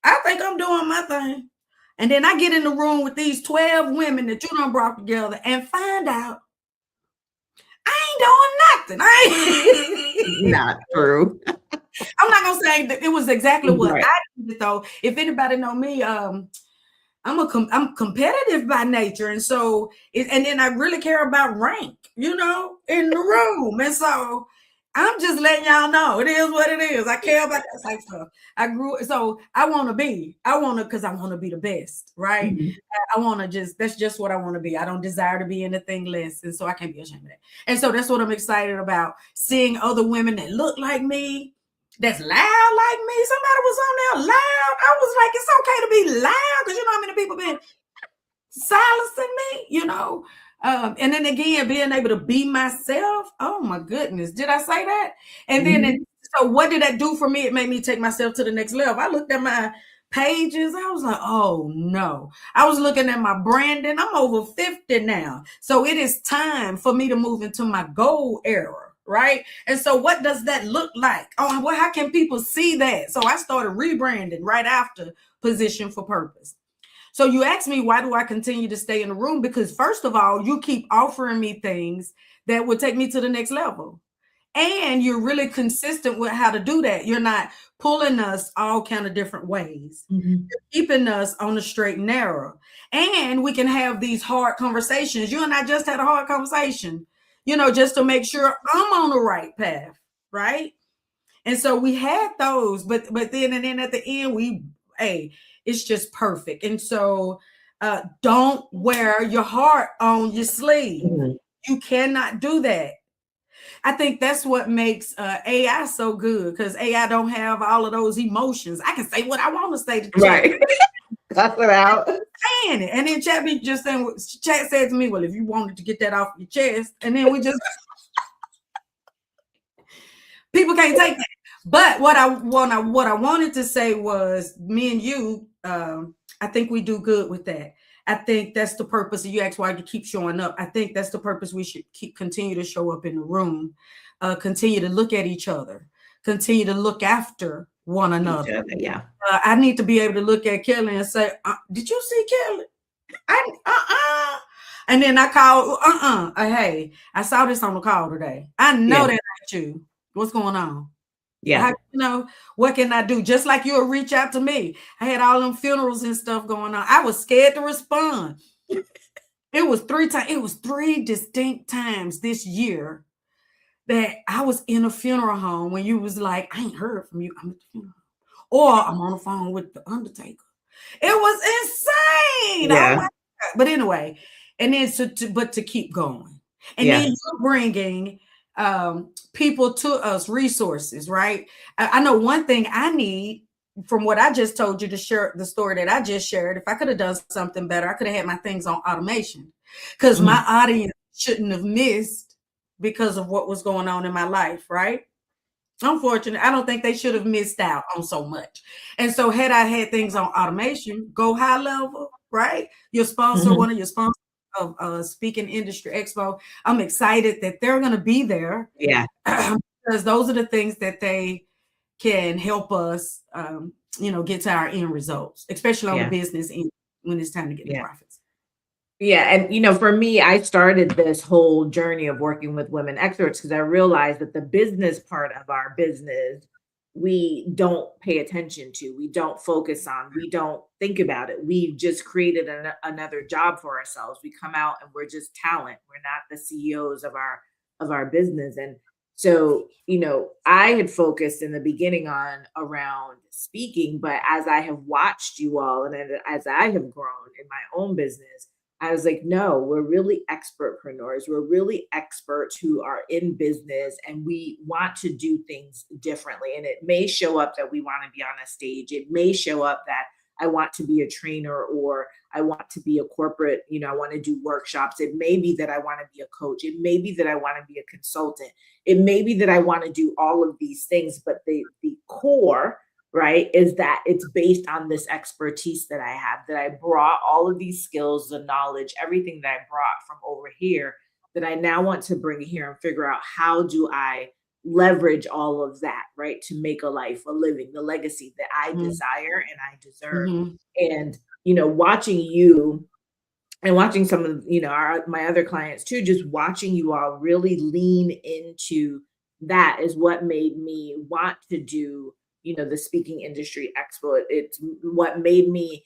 I think I'm doing my thing. And then I get in the room with these 12 women that you done brought together and find out I ain't doing nothing. Not true. I'm not gonna say that it was exactly what Right. I did, though. If anybody know me, I'm competitive by nature, and so and then I really care about rank, in the room, and so I'm just letting y'all know it is what it is. I care about that type stuff. So I want to, because I want to be the best, right? Mhm. I want to that's just what I want to be. I don't desire to be anything less, and so I can't be ashamed of that. And so that's what I'm excited about: seeing other women that look like me, that's loud like me. Somebody was on there loud. I was like, it's okay to be loud, because you know how many people been silencing me, and then again, being able to be myself. Oh my goodness, did I say that? And then so what did that do for me? It made me take myself to the next level. I looked at my pages. I was like, oh no. I was looking at my branding. I'm over 50 now. So it is time for me to move into my goal era. Right. And so what does that look like? Oh, well, how can people see that? So I started rebranding right after Position for Purpose. So you ask me, why do I continue to stay in the room? Because first of all, you keep offering me things that would take me to the next level. And you're really consistent with how to do that. You're not pulling us all kind of different ways. Mhm. You're keeping us on the straight and narrow. And we can have these hard conversations. You and I just had a hard conversation, just to make sure I'm on the right path, right? And so we had those, but then at the end, hey, it's just perfect. And so don't wear your heart on your sleeve. Mhm. You cannot do that. I think that's what makes AI so good, because AI don't have all of those emotions. I can say what I want to say to chat. Right. Cut it out. Saying it. And then chat said to me, well, if you wanted to get that off your chest, and then we just people can't take that. But what I wanted to say was, me and you, I think we do good with that. I think that's the purpose. You asked why you keep showing up. I think that's the purpose. We should continue to show up in the room, continue to look at each other, continue to look after one Each another. other, yeah. I need to be able to look at Kelly and say, "Did you see Kelly?" And then I call, hey, I saw this on the call today. I know Yeah. that ain't you. What's going on? Yeah. What can I do? Just like you'll reach out to me. I had all them funerals and stuff going on. I was scared to respond. It was 3 times. It was 3 distinct times this year that I was in a funeral home when you was like, I ain't heard from you. I'm at the funeral. Or I'm on the phone with the undertaker. It was insane. Oh my Yeah. God. But anyway, and then to keep going. And then Yeah. you're bringing people to us, resources, right? I know one thing I need from what I just told you, to share the story that I just shared. If I could have done something better, I could have had my things on automation, because my Mhm. audience shouldn't have missed because of what was going on in my life, right? Unfortunately, I don't think they should have missed out on so much. And so had I had things on automation, go high level, right? Your sponsor, Mhm. one of your sponsors of Speaking Industry Expo, I'm excited that they're going to be there, Yeah. because those are the things that they can help us, get to our end results, especially on the Yeah. business end when it's time to get the Yeah. profits. Yeah, and for me, I started this whole journey of working with women experts because I realized that the business part of our business, we don't pay attention to, we don't focus on, we don't think about it. We've just created another job for ourselves. We come out and we're just talent. We're not the CEOs of our business. And So, I had focused in the beginning on around speaking, but as I have watched you all and as I have grown in my own business, I was like, no, we're really expertpreneurs. We're really experts who are in business and we want to do things differently. And it may show up that we want to be on a stage. It may show up that I want to be a trainer or I want to be a corporate, I want to do workshops. It may be that I want to be a coach. It may be that I want to be a consultant. It may be that I want to do all of these things, but the core, right, is that it's based on this expertise that I have, that I brought all of these skills, the knowledge, everything that I brought from over here that I now want to bring here and figure out how do I leverage all of that, right, to make a life, a living, the legacy that I desire and I deserve. Mm-hmm. And, watching you and watching some of my other clients too, just watching you all really lean into that is what made me want to do the speaking industry expo. It's what made me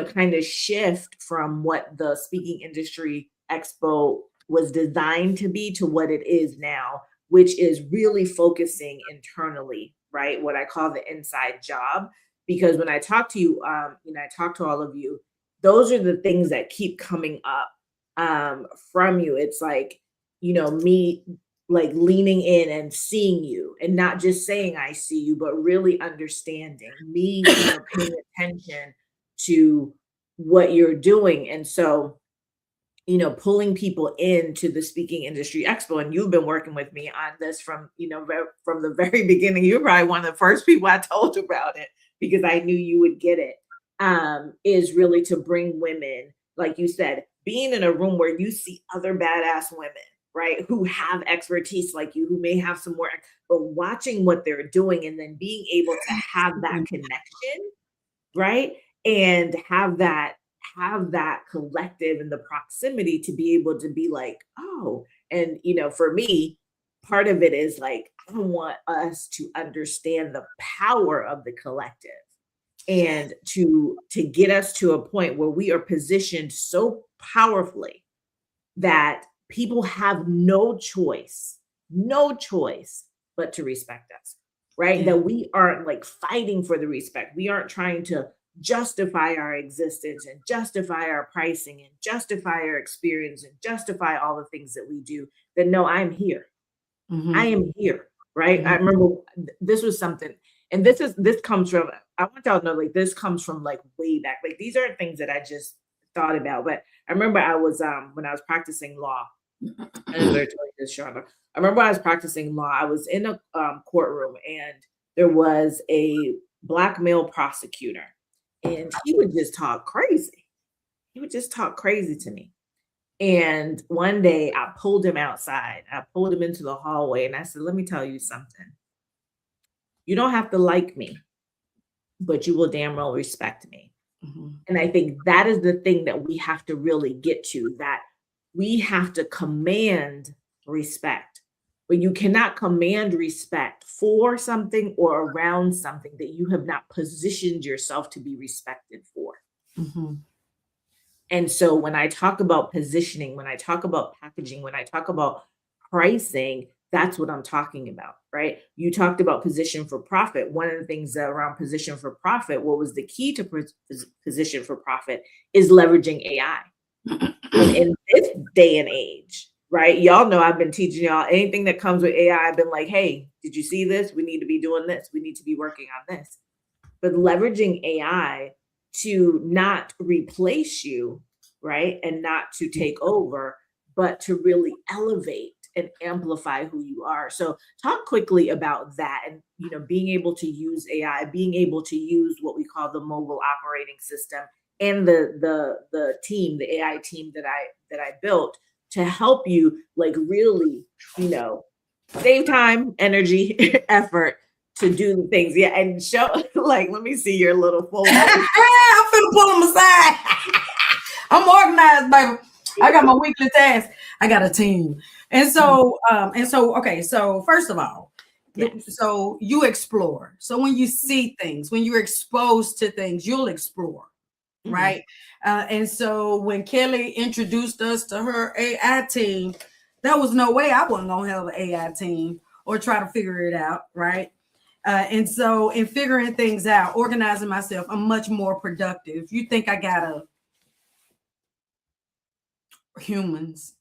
kind of shift from what the speaking industry expo was designed to be to what it is now, which is really focusing internally, right, what I call the inside job. Because when I talk to you, I talk to all of you, those are the things that keep coming up from you. It's like, me like leaning in and seeing you and not just saying I see you, but really understanding me, paying attention to what you're doing. And so, pulling people into the speaking industry expo, and you've been working with me on this from, from the very beginning. You're probably one of the first people I told about it because I knew you would get it. Is really to bring women, like you said, being in a room where you see other badass women, right, who have expertise like you, who may have some more, but watching what they're doing and then being able to have that connection, right, and have that collective and the proximity to be able to be like, oh, and for me, part of it is like I want us to understand the power of the collective and to get us to a point where we are positioned so powerfully that people have no choice but to respect us, right? Yeah. That we aren't like fighting for the respect. We aren't trying to justify our existence and justify our pricing and justify our experience and justify all the things that we do. That no, I'm here. I Mm-hmm. am here, right? I Mm-hmm. remember this was something, and this comes from, I want y'all to know, like, this comes from like way back. Like, these aren't things that I just thought about, but I remember I was when I was practicing law, and I'm going to tell you this, Sharonda. I remember when I was practicing law, I was in a courtroom, and there was a black male prosecutor, and he would just talk crazy. He would just talk crazy to me. And one day I pulled him outside. I pulled him into the hallway and I said, let me tell you something. You don't have to like me, but you will damn well respect me. Mm-hmm. And I think that is the thing that we have to really get to, that we have to command respect. But you cannot command respect for something or around something that you have not positioned yourself to be respected for. Mm-hmm. And so when I talk about positioning, when I talk about packaging, when I talk about pricing, that's what I'm talking about, right? You talked about position for profit. One of the things that around position for profit, what was the key to position for profit is leveraging AI. And in this day and age, right? Y'all know I've been teaching y'all anything that comes with AI. I've been like, hey, did you see this? We need to be doing this. We need to be working on this. But leveraging AI to not replace you, right? And not to take over, but to really elevate and amplify who you are. So talk quickly about that and being able to use AI, being able to use what we call the mobile operating system and the team, the AI team that I built to help you like really, save time, energy, effort to do the things. Yeah, and show like let me see your little folder. I'm finna pull them aside. I'm organized, baby. I got my weekly tasks. I got a team. And so, okay. So first of all, Yes. so you explore. So when you see things, when you're exposed to things, you'll explore. Mhm. Right. And so when Kelly introduced us to her AI team, there was no way I wasn't gonna have an AI team. or try to figure it out, right? And so in figuring things out, organizing myself, I'm much more productive. You think I got a humans.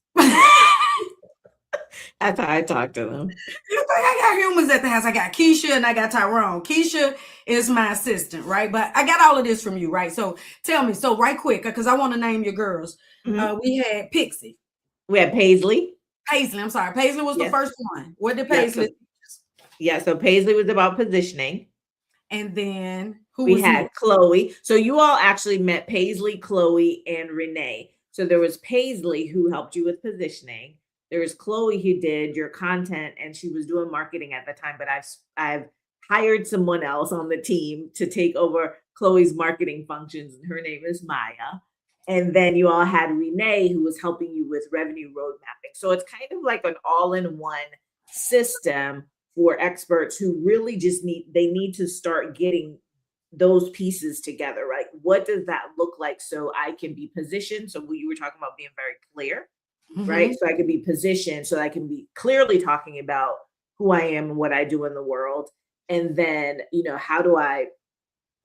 That's how I talk to them. You think I got humans at the house. I got Keisha and I got Tyrone. Keisha is my assistant, right? But I got all of this from you, right? So tell me, so right quick, because I want to name your girls. Mhm. We had Pixie. We have Paisley. Paisley, I'm sorry. Paisley was the Yes. first one. What did Yeah. Paisley? So Paisley was about positioning. And then who We was had next? Chloe. So you all actually met Paisley, Chloe, and Renee. So there was Paisley who helped you with positioning. There was Chloe who did your content, and she was doing marketing at the time. But I've hired someone else on the team to take over Chloe's marketing functions, and her name is Maya. And then you all had Renee who was helping you with revenue road mapping. So it's kind of like an all-in-one system for experts who really just need to start getting those pieces together, right? What does that look like so I can be positioned? So you were talking about being very clear, right? Mm-hmm. So I can be positioned, so I can be clearly talking about who I am and what I do in the world. And then, how do I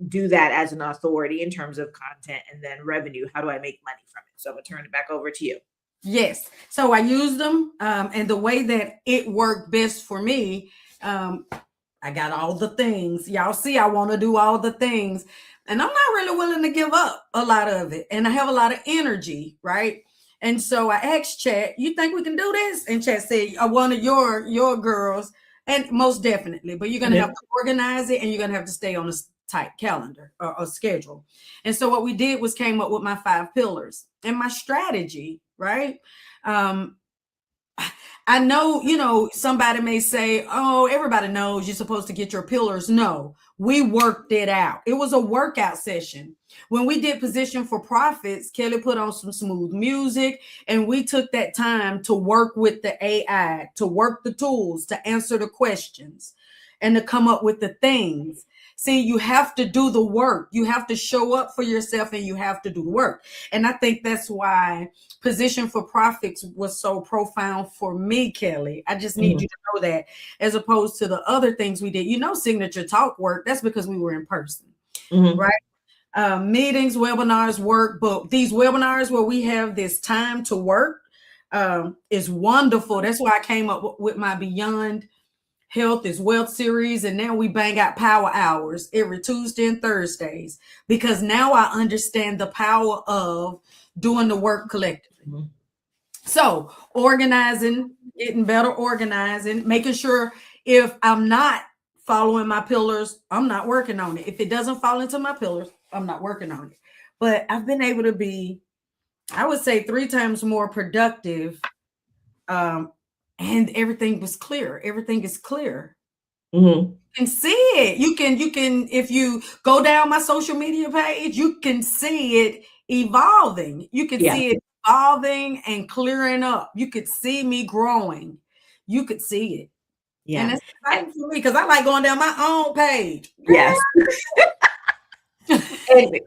do that as an authority in terms of content and then revenue? How do I make money from it? So I'm gonna turn it back over to you. Yes. So I used them, and the way that it worked best for me, I got all the things. Y'all see, I want to do all the things, and I'm not really willing to give up a lot of it. And I have a lot of energy, right? And so I asked Chat, "You think we can do this?" And Chat said, "One of your girls," and most definitely. But you're gonna have Mhm. to organize it, and you're gonna have to stay on a tight calendar or schedule. And so what we did was came up with my 5 pillars and my strategy, right? Um, I know, somebody may say, oh, everybody knows you're supposed to get your pillars. No, we worked it out. It was a workout session. When we did Position for Profits, Kelly put on some smooth music, and we took that time to work with the AI, to work the tools, to answer the questions, and to come up with the things. See, you have to do the work. You have to show up for yourself, and you have to do the work. And I think that's why Position for Profits was so profound for me, Kelly. I just need Mhm. you to know that, as opposed to the other things we did. Signature talk work. That's because we were in person, Mhm. right? Meetings, webinars work, but these webinars where we have this time to work is wonderful. That's why I came up with my Beyond Health is Wealth series, and now we bang out power hours every Tuesday and Thursdays, because now I understand the power of doing the work collectively. Mhm. So organizing, getting better organizing, making sure if I'm not following my pillars, I'm not working on it. If it doesn't fall into my pillars, I'm not working on it. But I've been able to be, I would say, 3 times more productive. Um, and everything was clear. Everything is clear. Mhm. You can see it. You can, if you go down my social media page, you can see it evolving. You can Yeah. see it evolving and clearing up. You could see me growing. You could see it. And Yeah. that's exciting for me because I like going down my own page. Yes.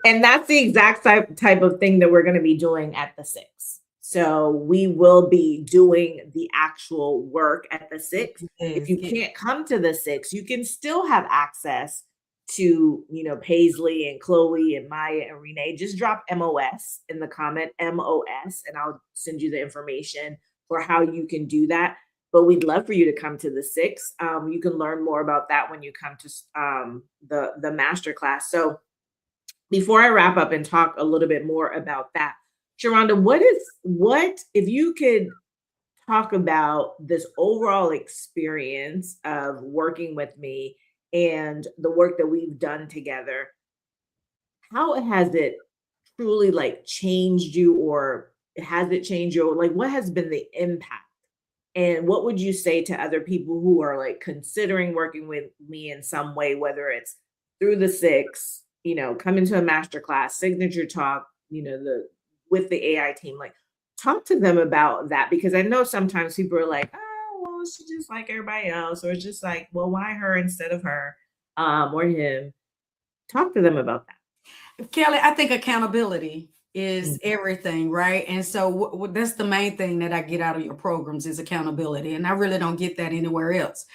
And that's the exact type of thing that we're going to be doing at the six. So we will be doing the actual work at the six. If Yes, you can't come to the six, you can still have access to, Paisley and Chloe and Maya and Renee. Just drop MOS in the comment, MOS, and I'll send you the information for how you can do that. But we'd love for you to come to the six. You can learn more about that when you come to the masterclass. So before I wrap up and talk a little bit more about that, Sharonda, what if you could talk about this overall experience of working with me and the work that we've done together, how has it truly like changed you, or has it changed you? Like, what has been the impact? And what would you say to other people who are like considering working with me in some way, whether it's through the six, coming to a masterclass, signature talk, the with the AI team, like talk to them about that, because I know sometimes people are like, oh, well, she's just like everybody else, or it's just like, well, why her instead of her, or him. Talk to them about that. Kelly, I think accountability. is everything, right? And so that's the main thing that I get out of your programs is accountability, and I really don't get that anywhere else.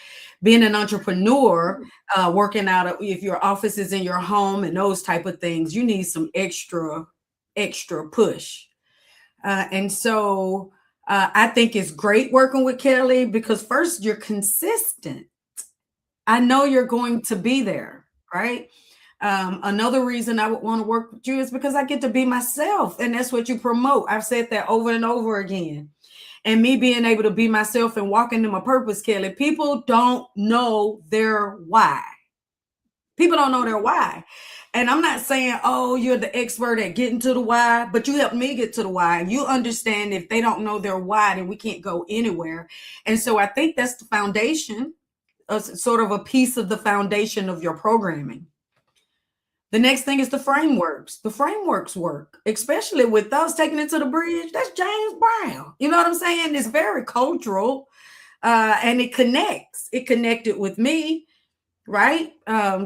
Being an entrepreneur, working out of, if your office is in your home and those type of things, you need some extra push. And so I think it's great working with Kelly because first you're consistent. I know you're going to be there, right? Another reason I would want to work with you is because I get to be myself, and that's what you promote. I've said that over and over again. And me being able to be myself and walk into my purpose, Kelly, people don't know their why. People don't know their why. And I'm not saying, oh, you're the expert at getting to the why, but you help me get to the why. You understand if they don't know their why, then we can't go anywhere. And so I think that's the foundation, sort of a piece of the foundation of your programming. The next thing is the frameworks. The frameworks work, especially with us taking it to the bridge. That's James Brown. You know what I'm saying? It's very cultural, and it connects. It connected with me, right?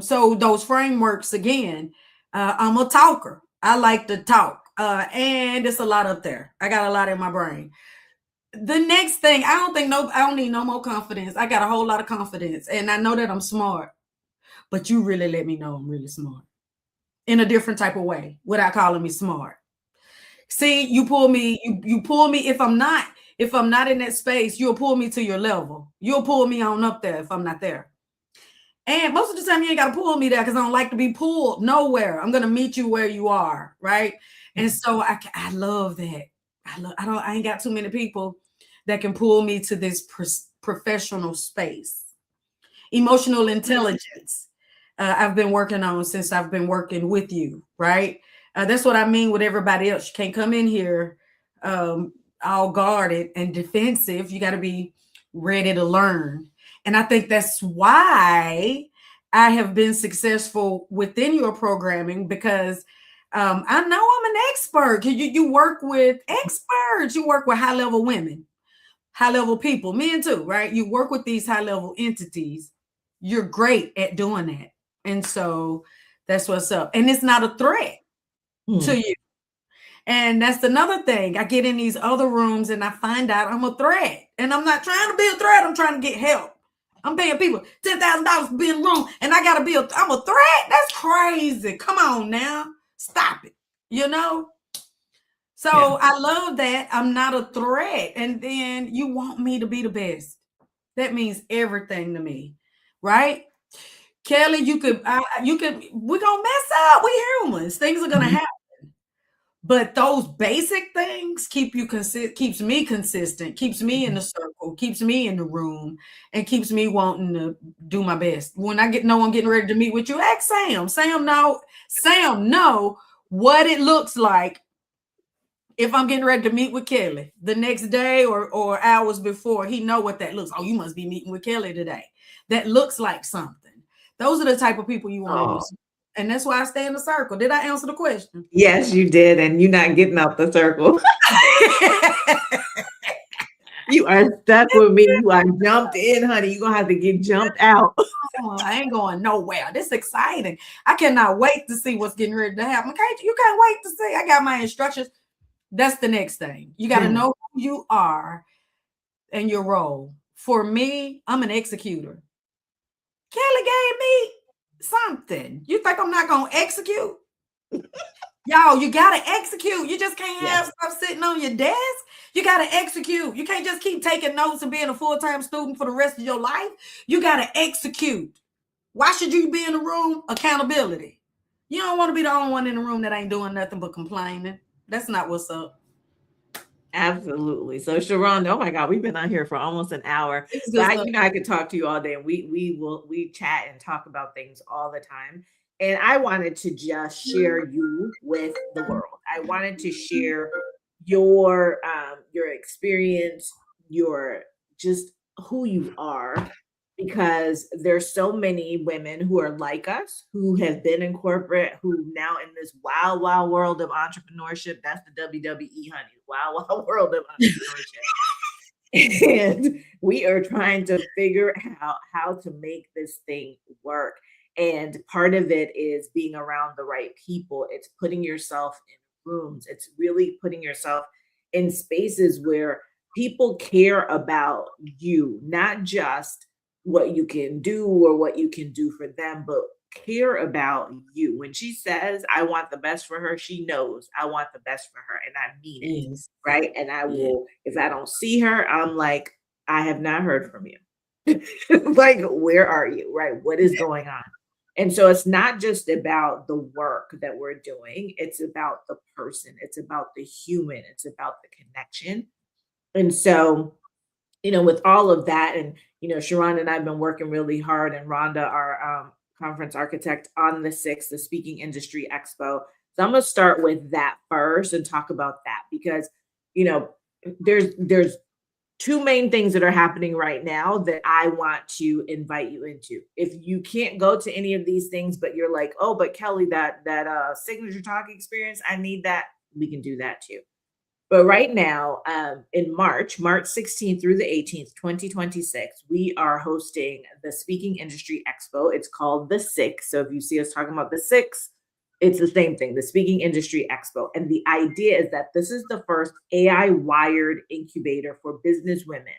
So those frameworks again. I'm a talker. I like to talk, and it's a lot up there. I got a lot in my brain. The next thing, I don't need no more confidence. I got a whole lot of confidence, and I know that I'm smart. But you really let me know I'm really smart in a different type of way without calling me smart. See, you pull me, you pull me if I'm not in that space, you'll pull me to your level. You'll pull me on up there if I'm not there. And most of the time you ain't got to pull me there because I don't like to be pulled nowhere. I'm going to meet you where you are, right? And so I love that. I ain't got too many people that can pull me to this professional space. Emotional intelligence. I've been working on since I've been working with you, right? That's what I mean with everybody else. You can't come in here all guarded and defensive. You got to be ready to learn. And I think that's why I have been successful within your programming because I know I'm an expert. You work with experts, you work with high level women, high level people, men too, right? You work with these high level entities. You're great at doing that. And so that's what's up. And it's not a threat to you. And that's another thing. I get in these other rooms and I find out I'm a threat. And I'm not trying to be a threat. I'm trying to get help. I'm paying people $10,000 to be in the room and I got to I'm a threat. That's crazy. Come on now. Stop it. You know? So I love that I'm not a threat. And then you want me to be the best. That means everything to me. Right? Kelly, we're gonna mess up. We humans. Things are gonna happen. But those basic things keeps me consistent, keeps me in the circle, keeps me in the room, and keeps me wanting to do my best. When I know I'm getting ready to meet with you, ask Sam. Sam know what it looks like if I'm getting ready to meet with Kelly the next day or hours before. He know what that looks. Oh, you must be meeting with Kelly today. That looks like something. Those are the type of people you want to use. And that's why I stay in the circle. Did I answer the question? Yes, you did. And you're not getting out the circle. You are stuck with me. You are jumped in, honey. You're going to have to get jumped out. I ain't going nowhere. This is exciting. I cannot wait to see what's getting ready to happen. You can't wait to see. I got my instructions. That's the next thing. You got to know who you are and your role. For me, I'm an executor. Kelly gave me something. You think I'm not going to execute? Y'all, you got to execute. You just can't have stuff sitting on your desk. You got to execute. You can't just keep taking notes and being a full-time student for the rest of your life. You got to execute. Why should you be in the room? Accountability. You don't want to be the only one in the room that ain't doing nothing but complaining. That's not what's up. Absolutely. So Sharonda, oh my God, we've been on here for almost an hour. So I could talk to you all day, and we chat and talk about things all the time. And I wanted to just share you with the world. I wanted to share your experience, your just who you are, because there's so many women who are like us, who have been in corporate, who now in this wild, wild world of entrepreneurship. That's the WWE, honey. Wild, wild world of entrepreneurship. And we are trying to figure out how to make this thing work. And part of it is being around the right people. It's putting yourself in rooms. It's really putting yourself in spaces where people care about you, not just what you can do or what you can do for them, but care about you. When she says, I want the best for her, she knows I want the best for her and I mean it. Yes. Right. And I Yeah. will, if I don't see her, I'm like, I have not heard from you. Like, where are you? Right? What is going on? And so it's not just about the work that we're doing, it's about the person, it's about the human, it's about the connection. And so, with all of that, and Sharonda and I've been working really hard, and Rhonda, our conference architect, on the sixth, the Speaking Industry Expo. So I'm gonna start with that first and talk about that because you know there's two main things that are happening right now that I want to invite you into. If you can't go to any of these things, but you're like, oh, but Kelly, that signature talk experience, I need that. We can do that too. But right now, in March 16th through the 18th, 2026, we are hosting the Speaking Industry Expo. It's called the Six. So if you see us talking about the Six, it's the same thing, the Speaking Industry Expo. And the idea is that this is the first AI wired incubator for business women,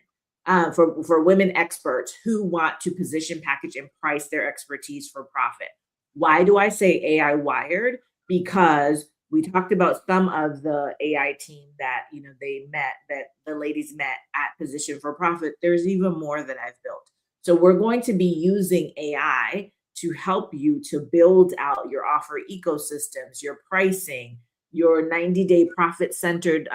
for women experts who want to position, package, and price their expertise for profit. Why do I say AI wired? Because we talked about some of the AI team that that the ladies met at Position for Profit. There's even more that I've built. So we're going to be using AI to help you to build out your offer ecosystems, your pricing, your 90-day profit centered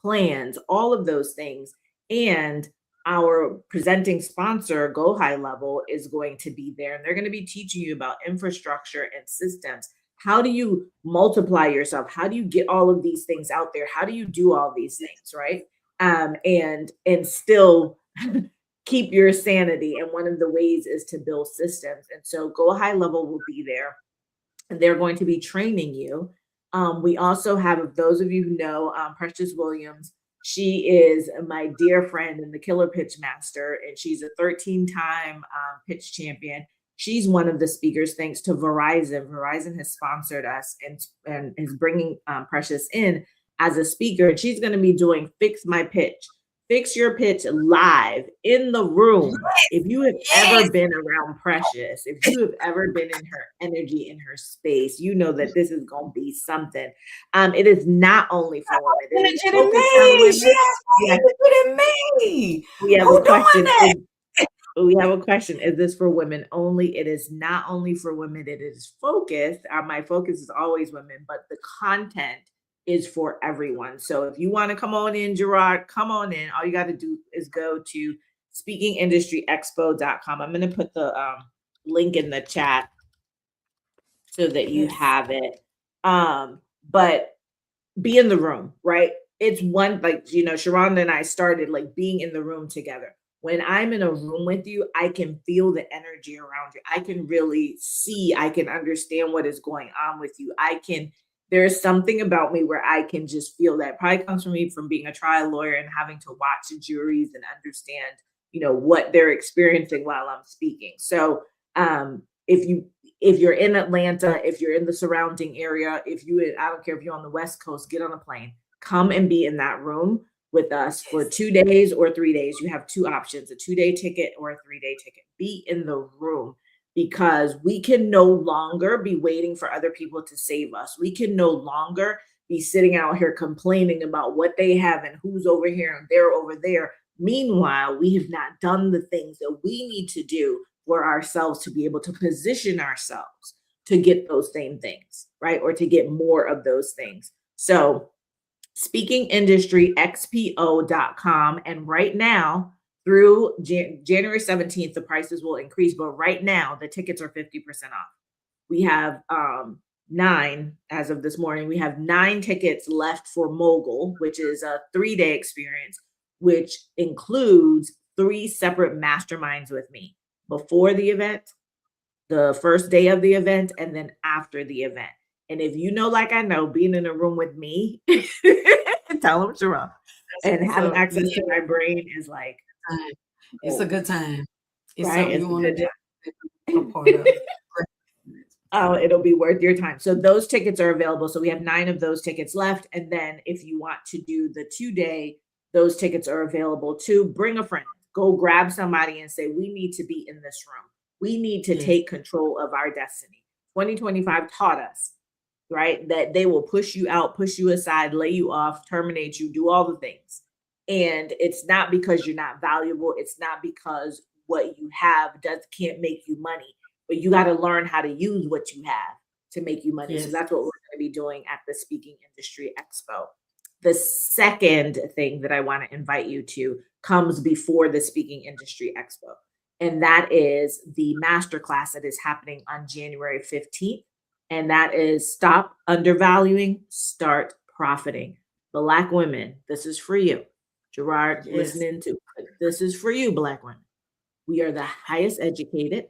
plans, all of those things. And our presenting sponsor, Go High Level, is going to be there, and they're going to be teaching you about infrastructure and systems. How do you multiply yourself? How do you get all of these things out there? How do you do all these things, right? And still keep your sanity. And one of the ways is to build systems. And so Go High Level will be there, and they're going to be training you. We also have, those of you who know Precious Williams, she is my dear friend and the killer pitch master, and she's a 13-time pitch champion. She's one of the speakers thanks to Verizon. Verizon has sponsored us and is bringing Precious in as a speaker, and she's going to be doing Fix My Pitch. Fix your pitch live in the room. If you have ever Yes. been around Precious, if you have ever been in her energy, in her space, you know that this is going to be something. It is not only for women, it is Energy to focused on me. She women. has Yes, more energy than me. we have a Who doing question. that? We have a question. Is this for women only? It is not only for women. It is focused. My focus is always women, but the content is for everyone. So if you want to come on in, Gerard, come on in. All you got to do is go to speakingindustryexpo.com. I'm going to put the link in the chat so that you Yes. have it. But be in the room, right? It's one, like, Sharonda and I started like being in the room together. When I'm in a room with you, I can feel the energy around you. I can really see, I can understand what is going on with you. There's something about me where I can just feel that. Probably comes from me from being a trial lawyer and having to watch juries and understand, what they're experiencing while I'm speaking. So if you're in Atlanta, if you're in the surrounding area, I don't care if you're on the West Coast, get on a plane, come and be in that room with us for 2 days or 3 days. You have two options, a 2-day ticket or a 3-day ticket. Be in the room because we can no longer be waiting for other people to save us. We can no longer be sitting out here complaining about what they have and who's over here and they're over there. Meanwhile, we have not done the things that we need to do for ourselves to be able to position ourselves to get those same things, right? Or to get more of those things. So speakingindustryxpo.com. And right now, through January 17th, the prices will increase. But right now, the tickets are 50% off. We have 9, as of this morning, we have 9 tickets left for Mogul, which is a 3-day experience, which includes 3 separate masterminds with me before the event, the first day of the event, and then after the event. And if you know, like I know, being in a room with me, tell them Sharon, and having access to my brain is like, It's a good time. It's right? something It's you a want to good do time. a part of. It'll be worth your time. So those tickets are available. So we have 9 of those tickets left. And then if you want to do the 2-day, those tickets are available too. Bring a friend. Go grab somebody and say, we need to be in this room. We need to Yes. take control of our destiny. 2025 taught us, right, that they will push you out, push you aside, lay you off, terminate you, do all the things. And it's not because you're not valuable. It's not because what you have can't make you money, but you got to learn how to use what you have to make you money. So Yes. that's what we're going to be doing at the Speaking Industry Expo. The second thing that I want to invite you to comes before the Speaking Industry Expo, and that is the masterclass that is happening on January 15th. And that is Stop Undervaluing, Start Profiting. Black women, this is for you. Gerard, Yes. listening to this is for you, Black women. We are the highest educated.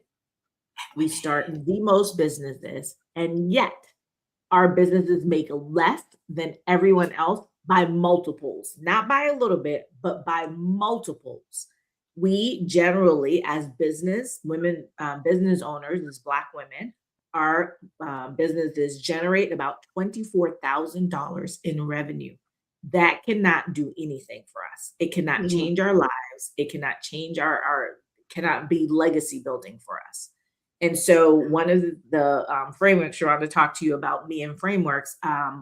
We start the most businesses, and yet our businesses make less than everyone else by multiples, not by a little bit, but by multiples. We generally, as business women, business owners, as Black women, our businesses generate about $24,000 in revenue. That cannot do anything for us. It cannot Mhm. change our lives. It cannot change our cannot be legacy building for us. And so one of the frameworks, Sharonda talked to you about me and frameworks.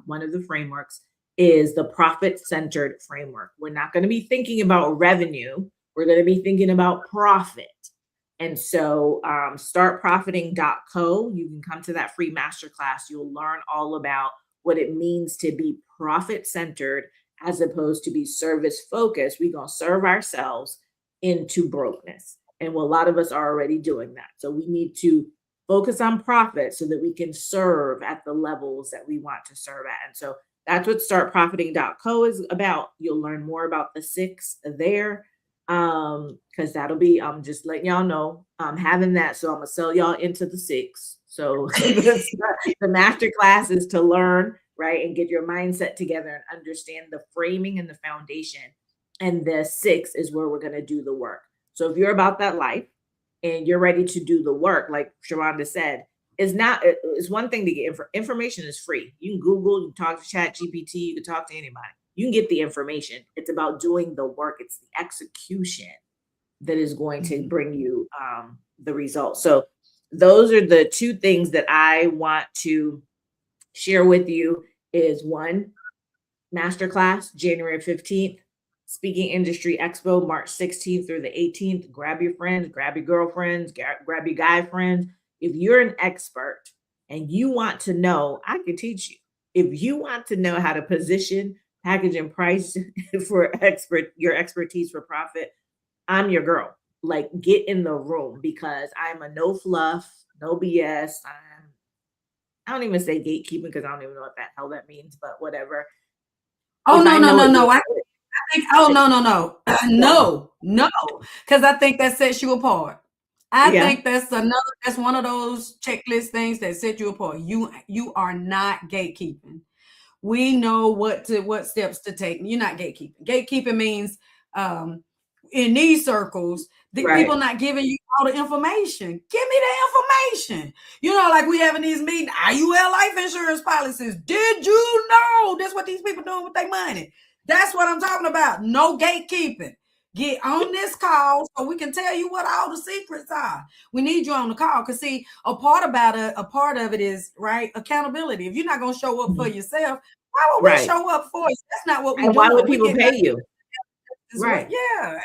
One of the frameworks is the profit-centered framework. We're not going to be thinking about revenue. We're going to be thinking about profit. And so startprofiting.co, you can come to that free masterclass. You'll learn all about what it means to be profit-centered as opposed to be service-focused. We're going to serve ourselves into brokenness. And well, a lot of us are already doing that. So we need to focus on profit so that we can serve at the levels that we want to serve at. And so that's what startprofiting.co is about. You'll learn more about the 6 there. Because that'll be just letting y'all know I'm having that. So I'm gonna sell y'all into the 6. So the master class is to learn, right, and get your mindset together and understand the framing and the foundation. And the 6 is where we're gonna do the work. So if you're about that life and you're ready to do the work, like Sharonda said, it's one thing to get information is free. You can Google, you can talk to Chat GPT, you can talk to anybody. You can get the information. It's about doing the work. It's the execution that is going to Mhm. bring you the results. So those are the 2 things that I want to share with you is one, masterclass, January 15th, Speaking Industry Expo, March 16th through the 18th. Grab your friends, grab your girlfriends, grab your guy friends. If you're an expert and you want to know, I can teach you. If you want to know how to position, package, and price for your expertise for profit, I'm your girl. Like, get in the room because I'm a no fluff, no BS. I don't even say gatekeeping because I don't even know what that hell that means, but whatever. Oh If I no, no, know no, it, no. I think, oh no, no, no. yeah, No. Because I think that sets you apart. I yeah, think that's one of those checklist things that set you apart. You are not gatekeeping. We know what steps to take. You're not gatekeeping. Gatekeeping means um in these circles, the people right. not giving you all the information. Give me the information. Like we having these meetings, IUL life insurance policies. Did you know that's what these people doing with their money? That's what I'm talking about. No gatekeeping. Get on this call so we can tell you what all the secrets are. We need you on the call because see, a part of it is right accountability. If you're not gonna show up for Mhm. yourself, why would we Right. show up for you? That's not what we're And why would doing. We people get back pay you? this way. Right. Yeah,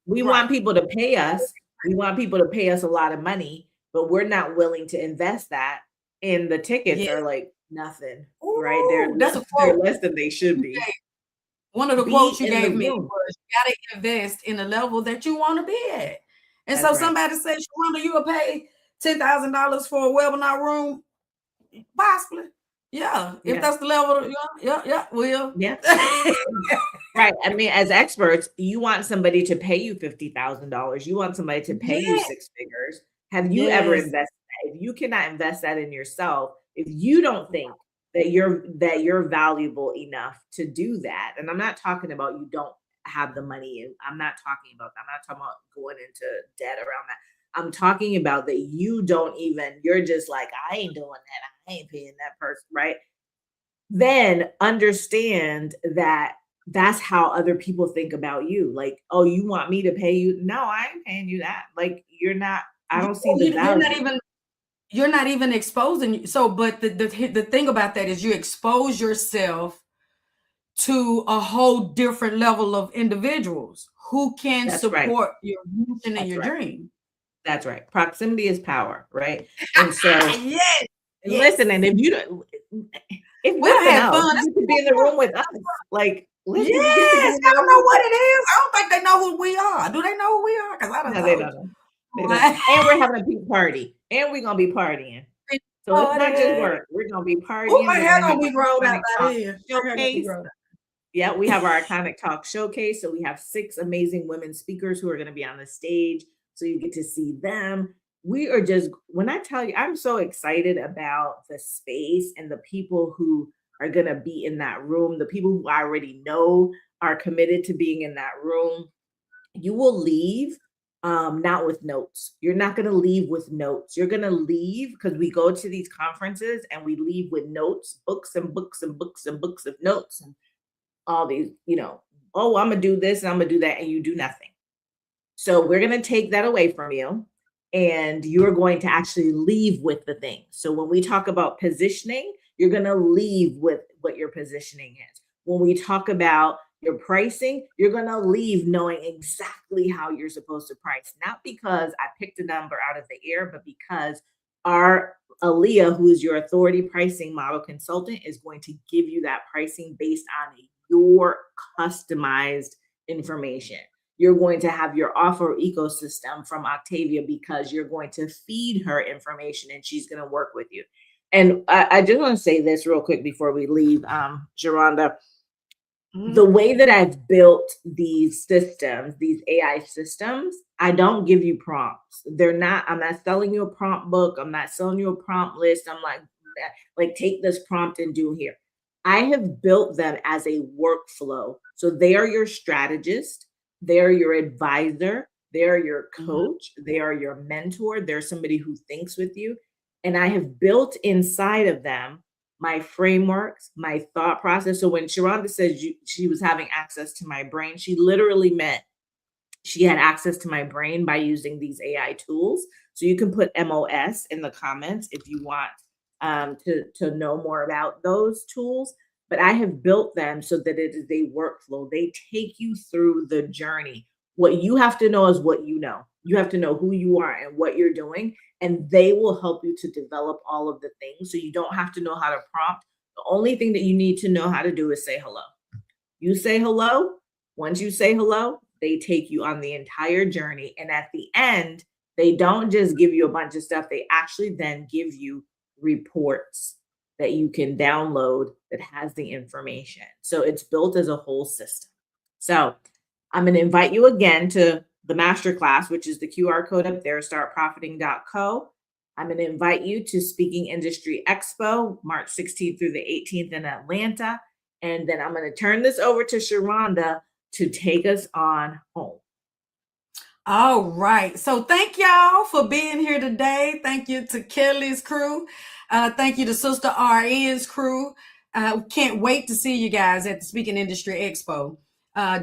We want right. people to pay us. We want people to pay us a lot of money, but we're not willing to invest that. And the tickets Yeah. are like nothing, right? Ooh, that's a They're quote less than they should you be. gave. One of the Be quotes you in the gave me room. was you gotta invest in the level that you want to be at. And That's so right. somebody said, Sharonda, you will pay $10,000 for a webinar room? Possibly. Yeah. If Yeah. that's the level, yeah, will. Yeah. Right. I mean, as experts, you want somebody to pay you $50,000. You want somebody to pay you Yeah. 6 figures. Have you ever Yes. invested that? If you cannot invest that in yourself, if you don't think that you're valuable enough to do that, and I'm not talking about you don't have the money, and I'm not talking about that. I'm not talking about going into debt around that. I'm talking about that you don't even, you're just like, I ain't doing that. I ain't paying that person, right? Then understand that that's how other people think about you. Like, oh, you want me to pay you? No, I ain't paying you that. Like, you're not, I don't see the You're not value. even exposing. So, but the thing about that is you expose yourself to a whole different level of individuals who can That's right. support your vision and That's your right. dream. That's right. Proximity is power, right? And so, Yes, yes. listen, and if you don't, if We don't nothing have else, fun. you That's get to be in the room with us. Like, listen, you get to be yes. in the I don't room know with what us. it is. I don't think they know who we are. Do they know who we are? Because I done No, they told don't you. know. They don't. And we're having a pink party, and we're gonna be partying. So it's not just Party. work. We're gonna be Oh, partying. my We're hair gonna have gonna be rolled our out iconic by talk then. My hair gonna be showcase. rolled out. Yeah, we have our iconic talk showcase. So we have 6 amazing women speakers who are going to be on the stage. So you get to see them. We are just, when I tell you, I'm so excited about the space and the people who are going to be in that room, the people who I already know are committed to being in that room. You will leave not with notes. You're not going to leave with notes. You're going to leave because we go to these conferences and we leave with notes, books and books and books and books of notes and all these, oh, I'm gonna do this and I'm gonna do that, and you do nothing. So we're gonna take that away from you, and you're going to actually leave with the thing. So when we talk about positioning, you're gonna leave with what your positioning is. When we talk about your pricing, you're gonna leave knowing exactly how you're supposed to price, not because I picked a number out of the air, but because our Aaliyah, who is your authority pricing model consultant, is going to give you that pricing based on your customized information. You're going to have your offer ecosystem from Octavia because you're going to feed her information and she's going to work with you. And I just want to say this real quick before we leave, Sharonda. The way that I've built these systems, these AI systems, I don't give you prompts. I'm not selling you a prompt book. I'm not selling you a prompt list. I'm like take this prompt and do here. I have built them as a workflow. So they are your strategist, they're your advisor, they're your Mhm. coach, they are your mentor, they're somebody who thinks with you. And I have built inside of them my frameworks, my thought process. So when Sharonda says she was having access to my brain, she literally meant she had access to my brain by using these AI tools. So you can put MOS in the comments if you want to know more about those tools. But I have built them so that it is a workflow. They take you through the journey. What you have to know is what you know. You have to know who you are and what you're doing, and they will help you to develop all of the things. So you don't have to know how to prompt. The only thing that you need to know how to do is say hello. You say hello. Once you say hello, they take you on the entire journey. And at the end, they don't just give you a bunch of stuff, they actually then give you reports that you can download that has the information. So it's built as a whole system. So I'm going to invite you again to the masterclass, which is the QR code up there, startprofiting.co. I'm going to invite you to Speaking Industry Expo, March 16th through the 18th in Atlanta. And then I'm going to turn this over to Sharonda to take us on home. All right. So thank y'all for being here today. Thank you to Kelly's crew. Thank you to Sister RN's crew. Can't wait to see you guys at the Speaking Industry Expo.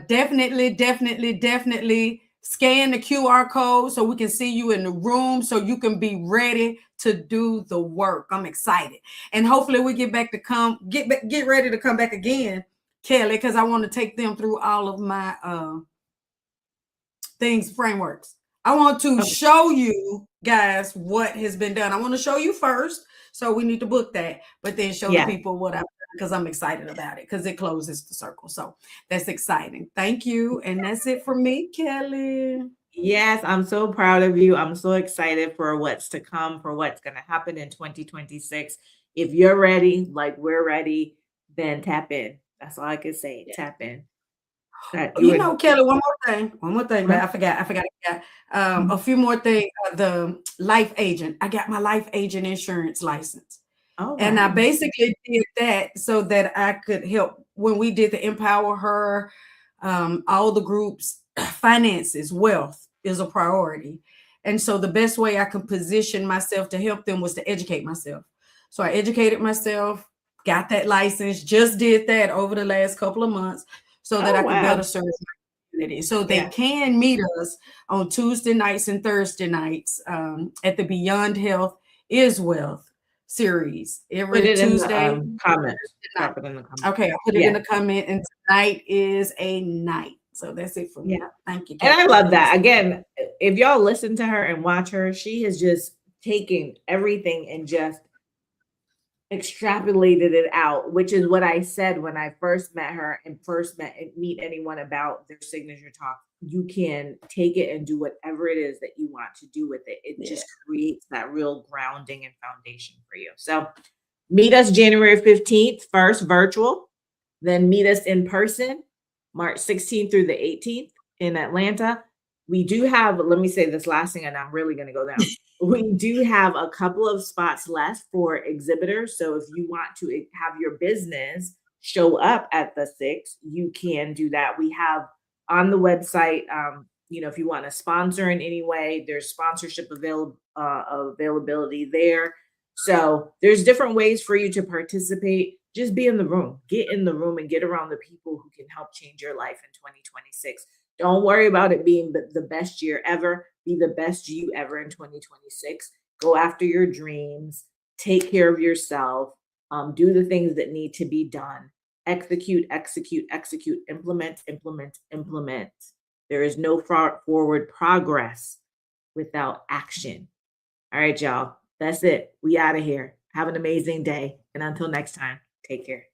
Definitely scan the QR code so we can see you in the room so you can be ready to do the work. I'm excited. And hopefully we get ready to come back again, Kelly, because I want to take them through all of my frameworks. I want to show you guys what has been done. I want to show you first. So we need to book that, but then show the people what I've done because I'm excited about it because it closes the circle. So that's exciting. Thank you. And that's it for me, Kelly. Yes, I'm so proud of you. I'm so excited for what's to come, for what's going to happen in 2026. If you're ready, like we're ready, then tap in. That's all I can say. Yeah. Tap in. Kelly, one more thing, but Huh? I forgot. A few more things. The life agent. I got my life agent insurance license. Oh, And I wow. basically did that so that I could help when we did the Empower Her, all the groups, finances, wealth is a priority. And so the best way I could position myself to help them was to educate myself. So I educated myself, got that license, just did that over the last couple of months so that Oh, I could better wow. serve my community. So they Yeah. can meet us on Tuesday nights and Thursday nights at the Beyond Health is Wealth series Put every it in the Tuesday, comments. Thursday night. Drop it in the comments. Okay, I put it in Yeah. the comment, and tonight is a night. So that's it for Yeah. me. Thank you, And I Catherine, love for that. listening. Again, if y'all listen to her and watch her, she has just taken everything and just extrapolated it out, which is what I said when I first met her and first meet anyone about their signature talk. You can take it and do whatever it is that you want to do with it. It Yeah. just creates that real grounding and foundation for you. So meet us January 15th, first virtual, then meet us in person March 16th through the 18th in Atlanta. We do have, let me say this last thing, and I'm really going to go down. We do have a couple of spots left for exhibitors. So if you want to have your business show up at the six, you can do that. We have on the website, if you want to sponsor in any way, there's sponsorship availability there. So there's different ways for you to participate. Just be in the room, get in the room and get around the people who can help change your life in 2026. Don't worry about it being the best year ever. Be the best you ever in 2026. Go after your dreams. Take care of yourself. Do the things that need to be done. Execute, execute, execute. Implement, implement, implement. There is no forward progress without action. All right, y'all. That's it. We out of here. Have an amazing day. And until next time, take care.